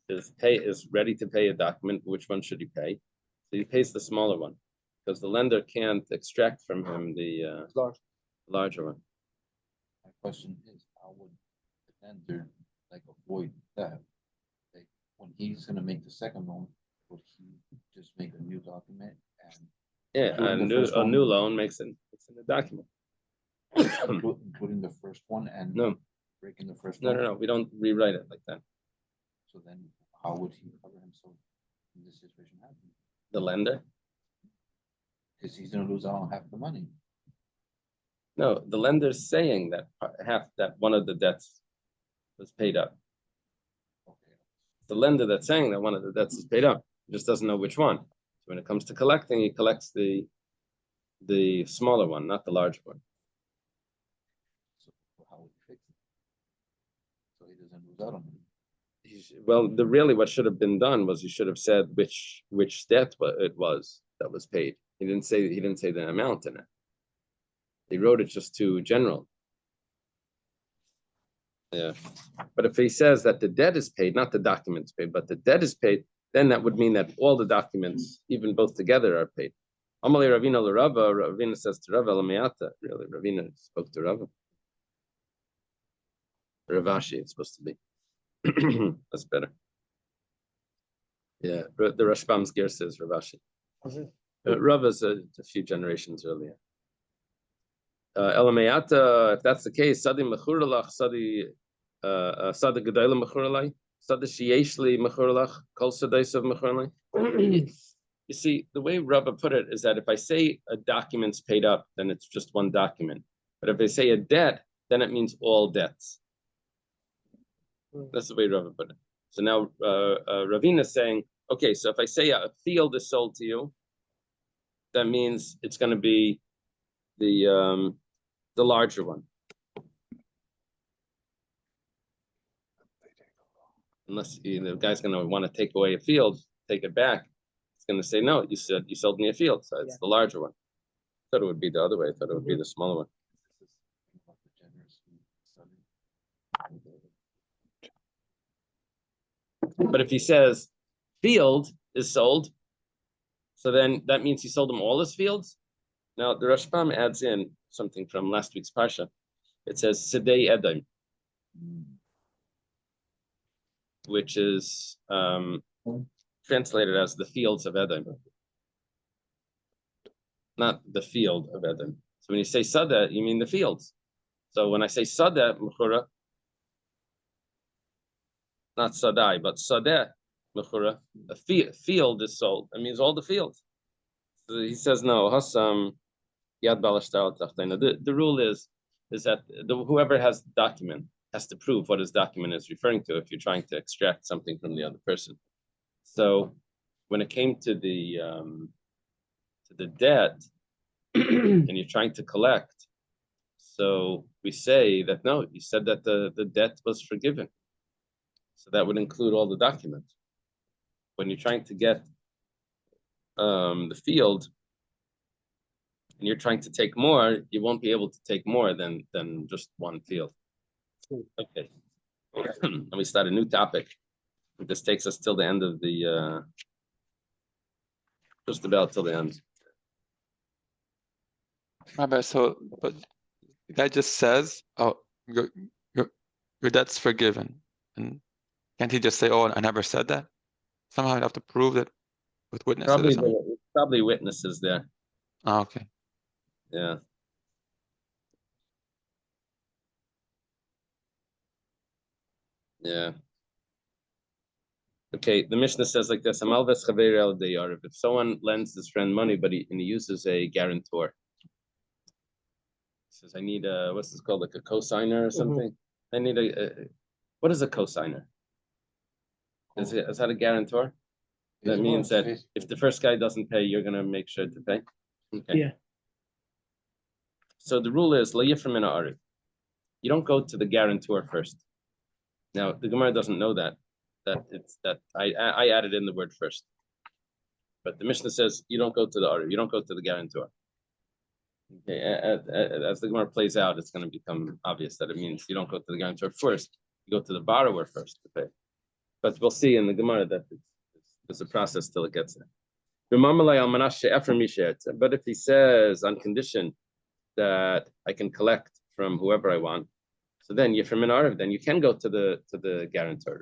is ready to pay a document. Which one should he pay? So he pays the smaller one because the lender can't extract from him the larger one. My question is, how would the lender like avoid that? Like when he's gonna make the second loan, would he just make a new document and Yeah, Including the first a one? new loan makes it it's in the document. including the first one and No, breaking the first no, one? no, no. We don't rewrite it like that. So then how would he cover himself in this situation happening? The lender. Because he's gonna lose out on half the money. No, the lender's saying that that one of the debts was paid up. Okay. The lender that's saying that one of the debts is paid up. He just doesn't know which one. So when it comes to collecting, he collects the smaller one, not the larger one. So how would he fix it? So he doesn't lose out on it. Well, really what should have been done was he should have said which debt it was that was paid. He didn't say the amount in it. He wrote it just too general. Yeah, but if he says that the debt is paid, not the documents paid, but the debt is paid, then that would mean that all the documents, even both together, are paid. Amalei Ravina l'Rava, Ravina says to Rava Lameata. Really, Ravina spoke to Rava. Ravashi, it's supposed to be. That's better. Yeah, the Rashbam's gear says Ravashi. Rava's a few generations earlier. Elameata, if that's the case, Sadi Mechuralach, Sadi Gedayla Mechuralai, Sadi Shieshli Mechuralach, Kol Sadais of Mechuralai. You see, the way Rava put it is that if I say a document's paid up, then it's just one document. But if I say a debt, then it means all debts. That's the way Rava put it. So now Ravina is saying, okay, so if I say a field is sold to you, that means it's going to be the larger one. Unless the guy's going to want to take away a field, take it back. It's going to say, no, you said you sold me a field, so it's the larger one. I thought it would be the other way. I thought it would be the smaller one. But if he says field is sold, so then that means he sold him all his fields. Now the Rashbam adds in something from last week's parsha. It says Sidei Edom, which is translated as the fields of Edom, not the field of Edom. So when you say Sada, you mean the fields. So when I say Sada Mechura, not Sadai, but Sadeh Mechura, a field is sold. That means all the fields. So he says no. Hasam Yad Balashtar Tachtena. The rule is that whoever has the document has to prove what his document is referring to if you're trying to extract something from the other person. So when it came to the debt and you're trying to collect, so we say that no, you said that the debt was forgiven. So that would include all the documents. When you're trying to get the field and you're trying to take more, you won't be able to take more than just one field. Okay. And we start a new topic. This takes us till the end of the just about till the end. Rabbi, so but that just says, oh, your debt's forgiven. And can't he just say, oh, I never said that? Somehow I'd have to prove that with witnesses or something. Probably witnesses there. Oh, okay. Yeah. Yeah. Okay, the Mishnah says like this: if someone lends his friend money, but he uses a guarantor. Says I need a, what's this called, like a cosigner or something? I need what is a cosigner? Is that a guarantor? That means that if the first guy doesn't pay, you're gonna make sure to pay. Okay. Yeah. So the rule is you don't go to the guarantor first. Now the Gemara doesn't know that I added in the word first, but the Mishnah says you don't go to the Arif, you don't go to the guarantor. Okay, as the Gemara plays out, it's going to become obvious that it means you don't go to the guarantor first, you go to the borrower first to pay. But we'll see in the Gemara that there's a process till it gets there. But if he says on condition that I can collect from whoever I want, so then you're from an Arif, then you can go to the guarantor.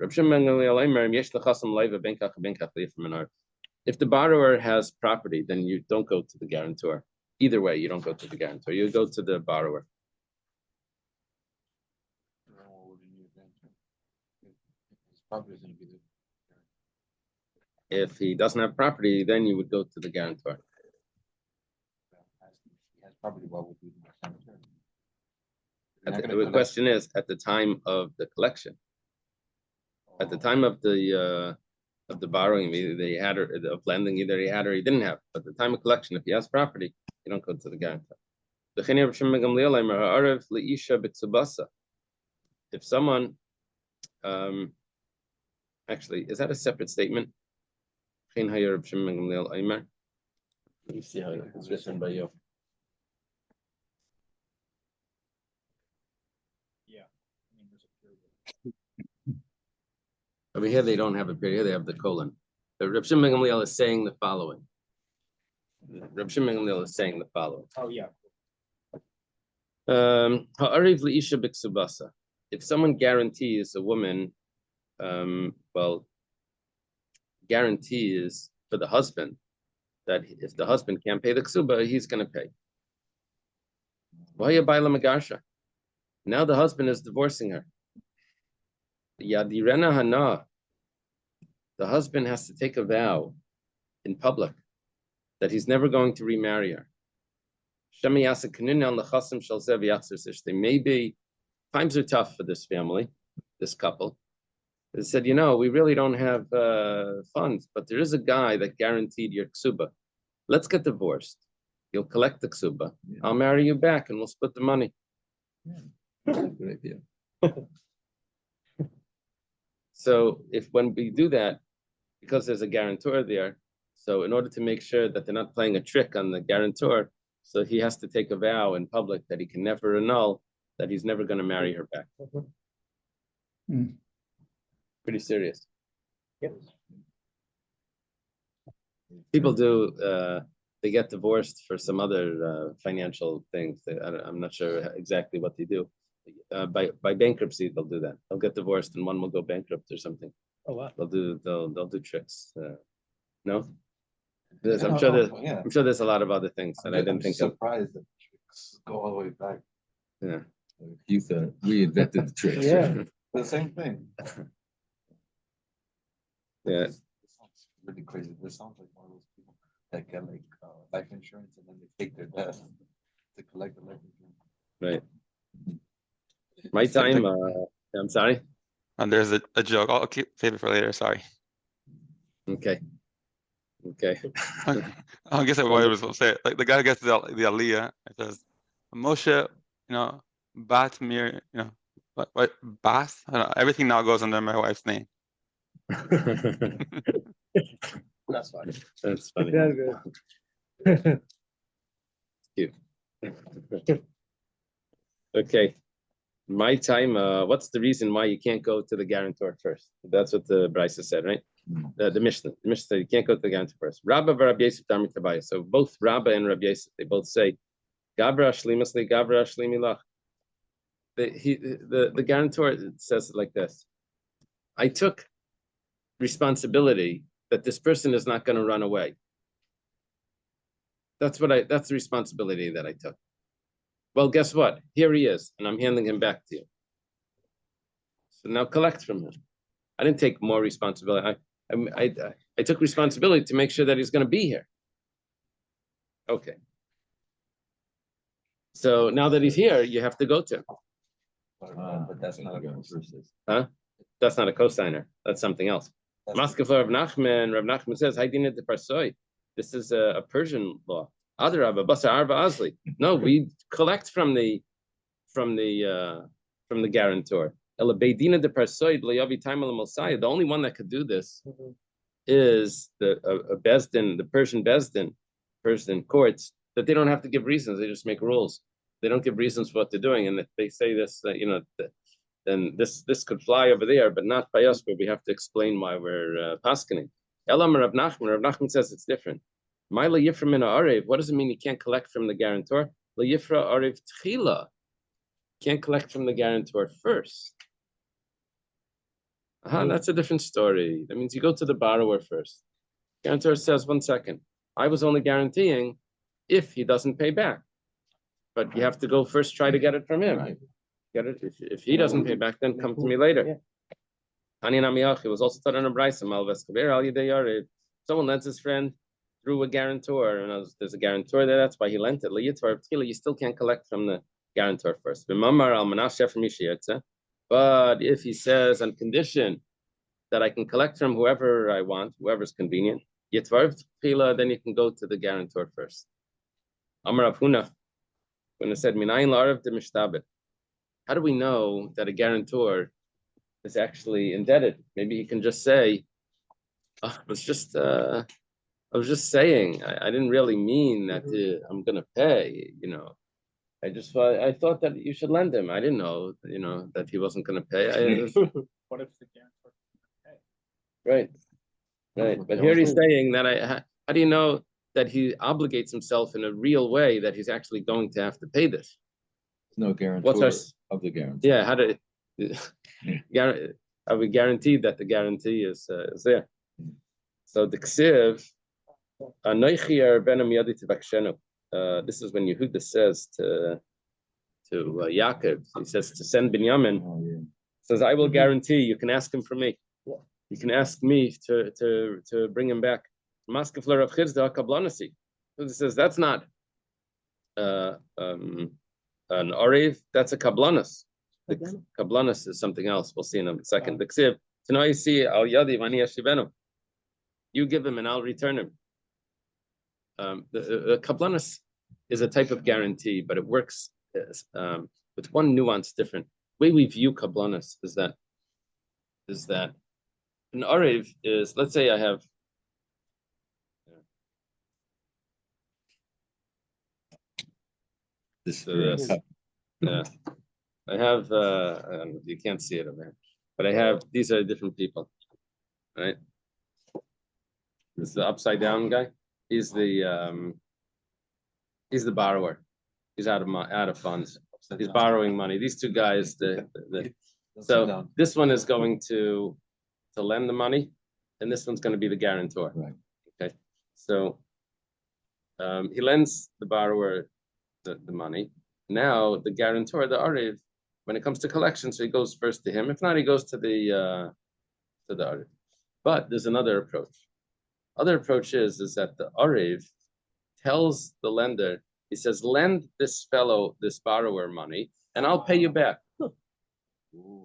If the borrower has property, then you don't go to the guarantor. Either way, you don't go to the guarantor. You go to the borrower. If he doesn't have property, then you would go to the guarantor. The question is, at the time of the collection, at the time of the borrowing, either they had or of lending, either he had or he didn't have. But at the time of collection, if he has property, you don't go to the guarantor. If someone, actually, is that a separate statement? Let me see how it's written by you. Yeah. I mean, there's a period. Over here, they don't have a period. Here they have the colon. The Reb Shimon ben Gamliel is saying the following. Reb Shimon ben Gamliel is saying the following. Oh, yeah. Ha'ariv li'isha b'ksubasa. If someone guarantees a woman, well, guarantees for the husband that if the husband can't pay the ksuba, he's going to pay. V'haya ba'ila magarsha. Now the husband is divorcing her. Yadirena hana. The husband has to take a vow in public that he's never going to remarry her. Maybe times are tough for this family, this couple. They said, you know, we really don't have funds, but there is a guy that guaranteed your ksuba. Let's get divorced. You'll collect the ksuba. Yeah. I'll marry you back and we'll split the money. Yeah. Good idea. So when we do that, because there's a guarantor there, so in order to make sure that they're not playing a trick on the guarantor, so he has to take a vow in public that he can never annul, that he's never going to marry her back. Pretty serious. Yes. People do, they get divorced for some other financial things. I'm not sure exactly what they do. By bankruptcy, they'll do that. They'll get divorced and one will go bankrupt or something. Oh wow. They'll do tricks. No? I'm sure there's a lot of other things that I didn't think of. Surprised that tricks go all the way back. Yeah. You thought we invented the tricks. Yeah. The same thing. Yeah. This sounds really crazy. This sounds like one of those people that get like life insurance and then they take their death to collect the life insurance. Right. My time, I'm sorry. And there's a joke. I'll save it for later. Sorry. Okay. I guess what I was going to say. Like the guy gets the aliyah. It says, Moshe, Bat Mir, what Bas? I don't know. Everything now goes under my wife's name. That's funny. That's funny. That's good. Cute. Okay. My time, what's the reason why you can't go to the guarantor first? That's what the Brisa said, right? The Mishnah said you can't go to the guarantor first. Rabba and Rabbi Yosef Dami Tabaya. So both Rabba and Rabbi Yosef, they both say, Gabra Shlimasli, Gabra Shlimilach. The guarantor says it like this. I took responsibility that this person is not going to run away. That's the responsibility that I took. Well, guess what? Here he is, and I'm handing him back to you. So now collect from him. I didn't take more responsibility. I took responsibility to make sure that he's going to be here. Okay. So now that he's here, you have to go to him. But that's not a versus. Huh? That's not a cosigner. That's something else. Maskefler Rav Nachman says, "Haydina de Parsoi." This is a Persian law. Adarabba, Basar Arba Azli. No, we collect from the guarantor. Ela Beidina de Parsoi Layavi Taimel Mosai. The only one that could do this is the Bezdin, the Persian Bezdin, Persian courts, that they don't have to give reasons. They just make rules. They don't give reasons for what they're doing, and if they say this, then this could fly over there, but not by us, where we have to explain why we're paskening. Elam Rav Nachman says it's different. My la yifra min ha'arev, what does it mean you can't collect from the guarantor? La yifra arev tchila, can't collect from the guarantor first. That's a different story. That means you go to the borrower first. Guarantor says, 1 second, I was only guaranteeing if he doesn't pay back, but you have to go first, try to get it from him. Right. Get it. If he doesn't pay back, then come to me later. It was also taught in a brayso. Someone lends his friend through a guarantor, and there's a guarantor there. That's why he lent it. You still can't collect from the guarantor first. But if he says on condition that I can collect from whoever I want, whoever's convenient, then you can go to the guarantor first. Amar Rav Huna, when it said minayin la'arav de mishtabed. How do we know that a guarantor is actually indebted? Maybe he can just say, I was just saying, I didn't really mean that I'm going to pay, I thought that you should lend him. I didn't know, that he wasn't going to pay. What if the guarantor can't pay? Right. But here he's saying that how do you know that he obligates himself in a real way that he's actually going to have to pay this? No guarantor of the guarantee. Yeah, are we guaranteed that the guarantee is there? So the ksiv, this is when Yehuda says to Yaakov, he says to send Binyamin, says, I will guarantee, you can ask him for me. You can ask me to bring him back. Maskefler of Chizda Kablanasi. So he says, that's not an Orev, that's a Kablanas. The Kablanas is something else. We'll see in a second. The Ksiv, Al Yadi Vani Yashivenu. You give him and I'll return him. The Kablanas is a type of guarantee, but it works with one nuance different. The way we view Kablanas is that an Orev is, let's say I have This yeah. I have you can't see it over here, but I have, these are different people, right? This is the upside down guy. He's the borrower. He's out of funds. He's borrowing money. These two guys, so this one is going to lend the money, and this one's going to be the guarantor. Right. Okay. So he lends the borrower the money. Now the guarantor, the Arev, when it comes to collection, so he goes first to him. If not, he goes to the Arev. But there's another approach. Other approach is that the Arev tells the lender, he says, lend this borrower money, and I'll pay you back.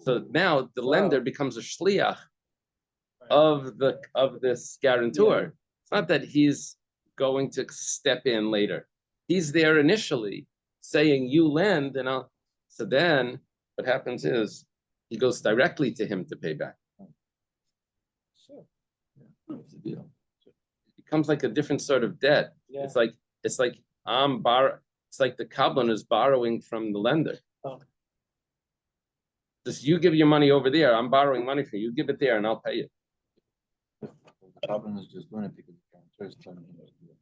So now the lender becomes a shliach of this guarantor. Yeah. It's not that he's going to step in later. He's there initially saying, you lend, and I'll. So then what happens is he goes directly to him to pay back. Sure. Yeah. What's the deal? It becomes like a different sort of debt. Yeah. It's like it's like the kablan is borrowing from the lender. Oh. Just you give your money over there, I'm borrowing money from you. You give it there and I'll pay you. The kablan is just doing it because the guarantor is telling him to do it.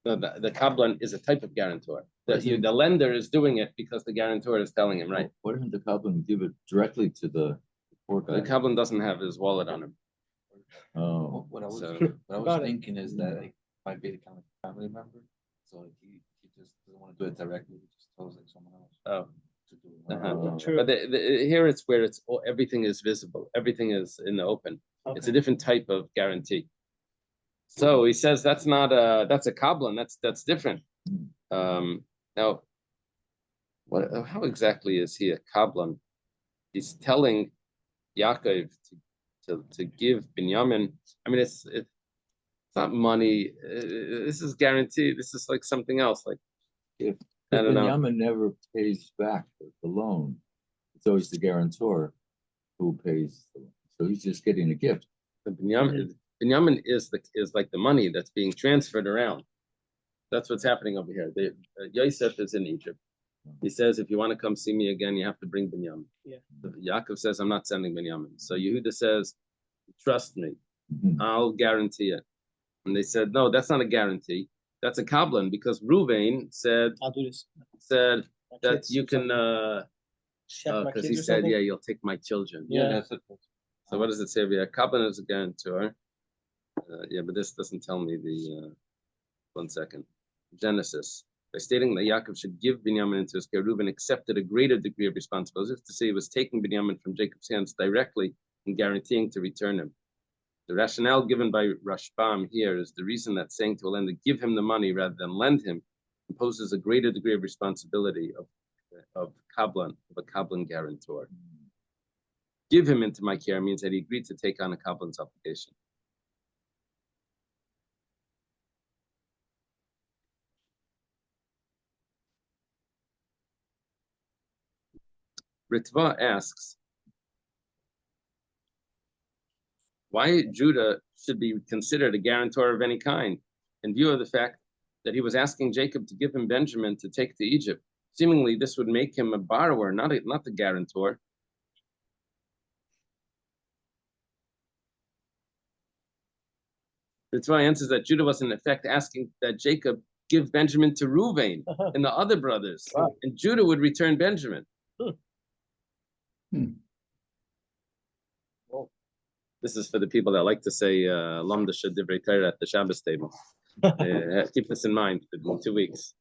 No, the kablan is a type of guarantor. The lender is doing it because the guarantor is telling him, right? Why doesn't the kablan give it directly to the poor guy? The kablan doesn't have his wallet on him. Oh, what I was thinking is that it might be the kind of family member, so he just doesn't want to do it directly. He just tells like someone else. Oh. To do it. True. But here it's where everything is visible, everything is in the open. Okay. It's a different type of guarantee. So he says that's a kablan, that's different. Now, how exactly is he a kablan? He's telling Yaakov to give Binyamin. I mean, it's not money. This is guaranteed. This is like something else. Like If I don't know. Binyamin never pays back the loan, it's always the guarantor who pays. So he's just getting a gift. The Binyamin is like the money that's being transferred around. That's what's happening over here. Yosef is in Egypt. He says, if you want to come see me again, you have to bring Binyamin. Yeah. Yaakov says, I'm not sending Binyamin. So Yehuda says, trust me, Mhm. I'll guarantee it. And they said, no, that's not a guarantee. That's a kablan, because Ruvain said I'll do this. that kids you or can Chef my because kids he or said, something? yeah, you'll take my children. Yeah. That's it. So what does it say over here? Kablan is a guarantor. Yeah, but this doesn't tell me the 1 second. Genesis. By stating that Yaakov should give Binyamin into his care, Reuben accepted a greater degree of responsibility, as if to say he was taking Binyamin from Jacob's hands directly and guaranteeing to return him. The rationale given by Rashbam here is the reason that saying to a lender, give him the money rather than lend him, imposes a greater degree of responsibility of a Kablan guarantor. Give him into my care means that he agreed to take on a Kablan's obligation. Ritva asks, why Judah should be considered a guarantor of any kind, in view of the fact that he was asking Jacob to give him Benjamin to take to Egypt. Seemingly, this would make him a borrower, not the guarantor. Ritva answers that Judah was in effect asking that Jacob give Benjamin to Reuven and the other brothers, and Judah would return Benjamin. This is for the people that like to say Lamda Divrei Torah at the Shabbos table. Keep this in mind in 2 weeks.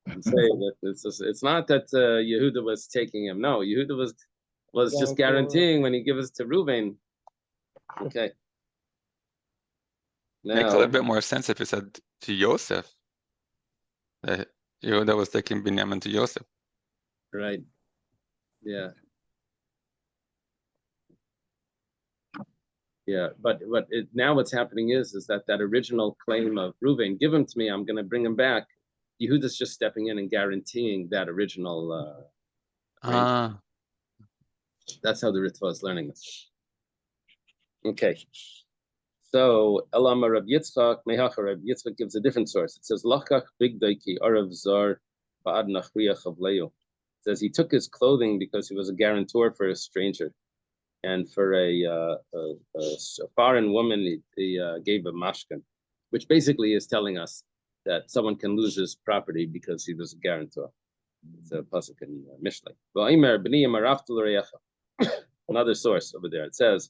And say that it's not that Yehuda was taking him. No, Yehuda was just guaranteeing when he gives to Reuven. Okay. Makes a Now, little bit more sense if you said to Yosef. That Yehuda was taking Binyamin to Yosef. right. Yeah. Yeah, but now what's happening is that original claim of Reuven, give him to me, I'm going to bring him back. Yehuda's just stepping in and guaranteeing that original. That's how the Ritva is learning this. Okay. So Elama Rab Yitzchak, Mehacha Rab Yitzchak gives a different source. It says Lachach Bigdaiki Arav Zar Ba'ad Nachriach of Leo. It says he took his clothing because he was a guarantor for a stranger. And for a foreign woman, he gave a mashkan, which basically is telling us that someone can lose his property because he was a guarantor. It's a pasuk in Mishlei. Another source over there. It says,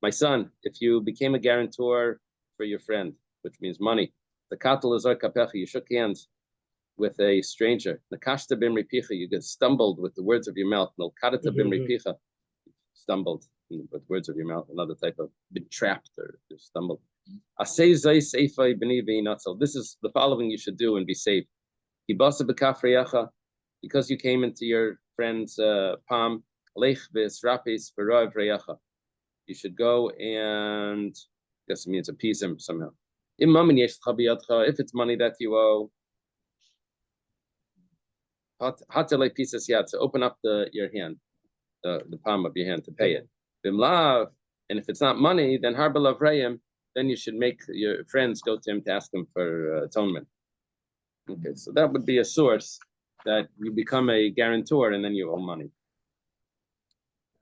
my son, if you became a guarantor for your friend, which means money, the katal is kapecha, you shook hands with a stranger. Nakashta bim ripicha, you get stumbled with the words of your mouth. Nolkadata bim ripicha, stumbled with words of your mouth, another type of been trapped or stumbled. This is the following you should do and be safe. Because you came into your friend's palm, you should go and, I guess it means appease him somehow. If it's money that you owe, so open up your hand, the palm of your hand to pay it. And if it's not money, then harbalav rayim, then you should make your friends go to him to ask him for atonement. Okay, so that would be a source that you become a guarantor and then you owe money.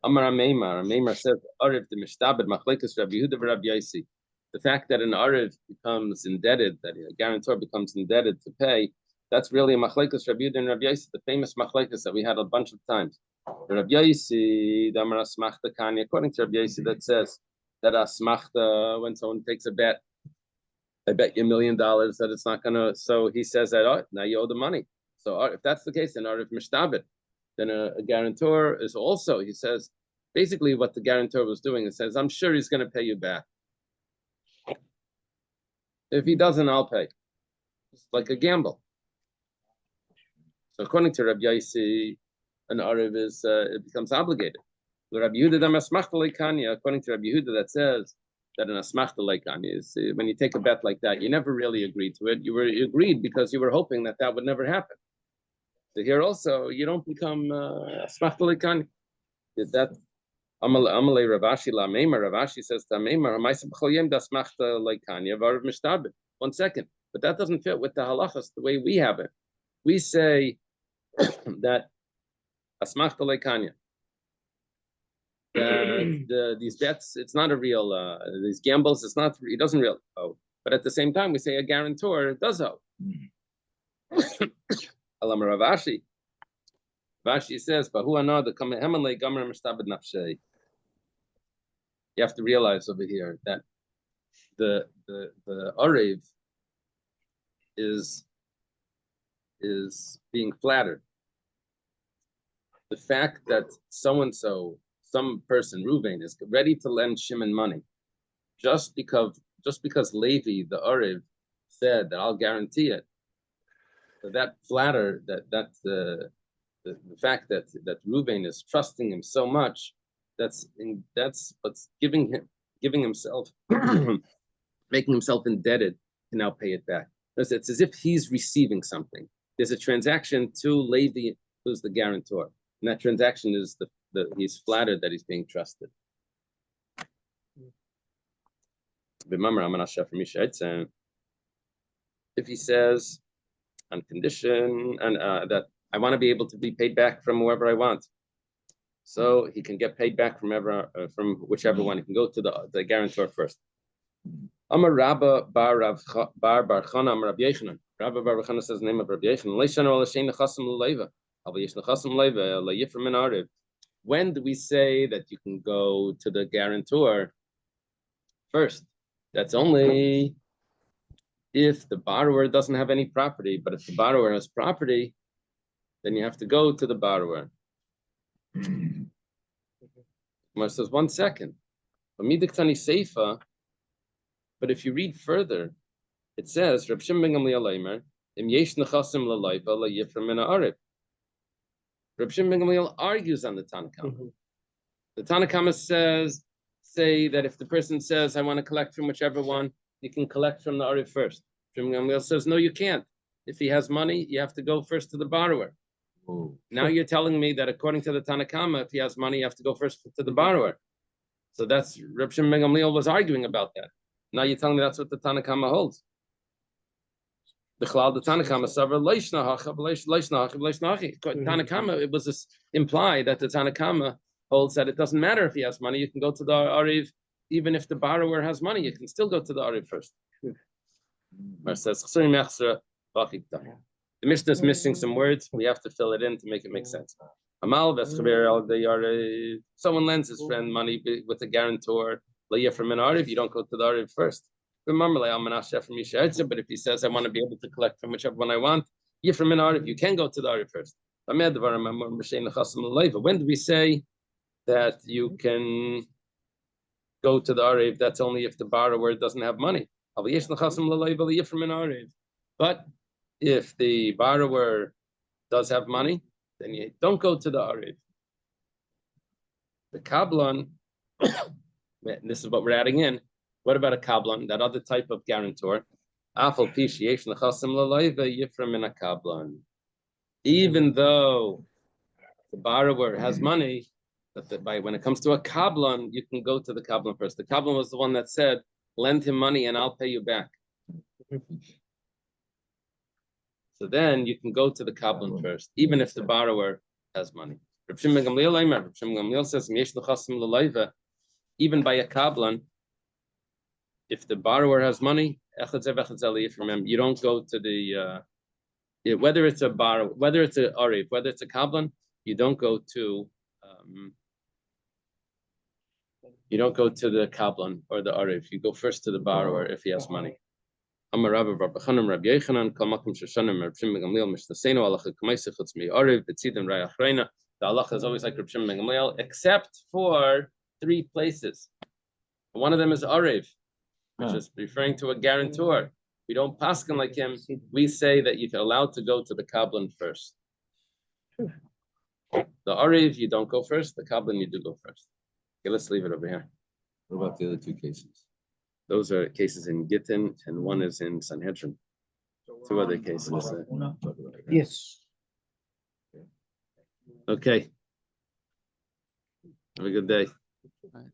Amar Meimar says, Ariv the Mishtabed Machlekes Rabbi Yehuda v'Rabbi Yosi. The fact that an Ariv becomes indebted, that a guarantor becomes indebted to pay, that's really a Machlekes Rabbi Yehuda and Rabbi Yosi, the famous Machlekes that we had a bunch of times. Rabbi Yosi, the Amar Asmachta Kanya, according to Rabbi Yosi, that says that Asmachta, when someone takes a bet, I bet you $1 million that it's not going to, so he says that, oh, now you owe the money. So if that's the case, then Ariv Mishtabed. Then a guarantor is also, he says, basically what the guarantor was doing, it says, I'm sure he's going to pay you back. If he doesn't, I'll pay. It's like a gamble. So according to Rabbi Yossi, an Arev is it becomes obligated. Rabbi Yehuda, according to Rabbi Yehuda, that says that an asmachta leikanya is when you take a bet like that, you never really agreed to it. You agreed because you were hoping that would never happen. So here also, you don't become asmachta leikanya. That Amalei Ravashi la Meimar. Ravashi says to Meimar, "Hamaisa b'cholyem dasmachta leikanya v'arav mishtabed." 1 second, but that doesn't fit with the halachas the way we have it. We say that asmachta leikanya. These bets, it's not a real. These gambles, it's not. It doesn't really owe. But at the same time, we say a guarantor does owe. Alam Ravashi. Rashi says, you have to realize over here that the Arev is being flattered. The fact that so-and-so, some person, Reuven, is ready to lend Shimon money, just because Levi, the Arev, said that I'll guarantee it. So that flatter, the fact that Reuven is trusting him so much, that's what's giving himself, making himself indebted to now pay it back. It's as if he's receiving something. There's a transaction to Levi, who's the guarantor, and that transaction is he's flattered that he's being trusted. If he says on condition and that I want to be able to be paid back from whoever I want, so he can get paid back from whichever one. He can go to the guarantor first. Amar Rabba bar Chana Amar Rabbi Yechanan. Rabba bar Chana says the name of Rabbi Yechanan. When do we say that you can go to the guarantor first? That's only if the borrower doesn't have any property. But if the borrower has property, then you have to go to the borrower. Gemara says 1 second. But if you read further, it says Reb Shimon ben Gamliel Leimer, Im yesh nechasim l'loiva la'yifra min ha'arev. Reb Shimon ben Gamliel argues on the Tanakama. The Tanakama say that if the person says, I want to collect from whichever one, you can collect from the Arev first. Reb Shimon ben Gamliel says, no, you can't. If he has money, you have to go first to the borrower. Now you're telling me that according to the Tanakama, if he has money, you have to go first to the borrower. So that's Reb Shimon ben Gamliel was arguing about that. Now you're telling me that's what the Tanakama holds. The Tanakama, it was implied that the Tanakama holds that it doesn't matter if he has money, you can go to the Arev, even if the borrower has money, you can still go to the Arev first. The Mishnah is missing some words, we have to fill it in to make it make sense. Someone lends his friend money with a guarantor, you don't go to the Arev first. But if he says, I want to be able to collect from whichever one I want, you can go to the Arev first. When do we say that you can go to the Arev? That's only if the borrower doesn't have money. But if the borrower does have money, then you don't go to the Arev. The Kablan, this is what we're adding in. What about a kablan, that other type of guarantor? Even though the borrower has money, when it comes to a kablan, you can go to the kablan first. The kablan was the one that said, lend him money and I'll pay you back. So then you can go to the kablan first, even if the borrower has money. Reb Shimon ben Gamliel says, even by a kablan, if the borrower has money, you don't go to the whether it's a borrower, whether it's a Arev, whether it's a kablan, you don't go to the kablan or the Arev. You go first to the borrower if he has money. The halacha is always like Reb Shimon ben Gamliel, except for 3 places. One of them is Arev, which is referring to a guarantor. We don't paskin like him. We say that you're allowed to go to the kablan first. The Ariv, you don't go first, the Kabbalah, you do go first. Okay, let's leave it over here. What about the other two cases? Those are cases in Gittin, and one is in Sanhedrin. Two other cases. Yes. Okay. Have a good day. Right.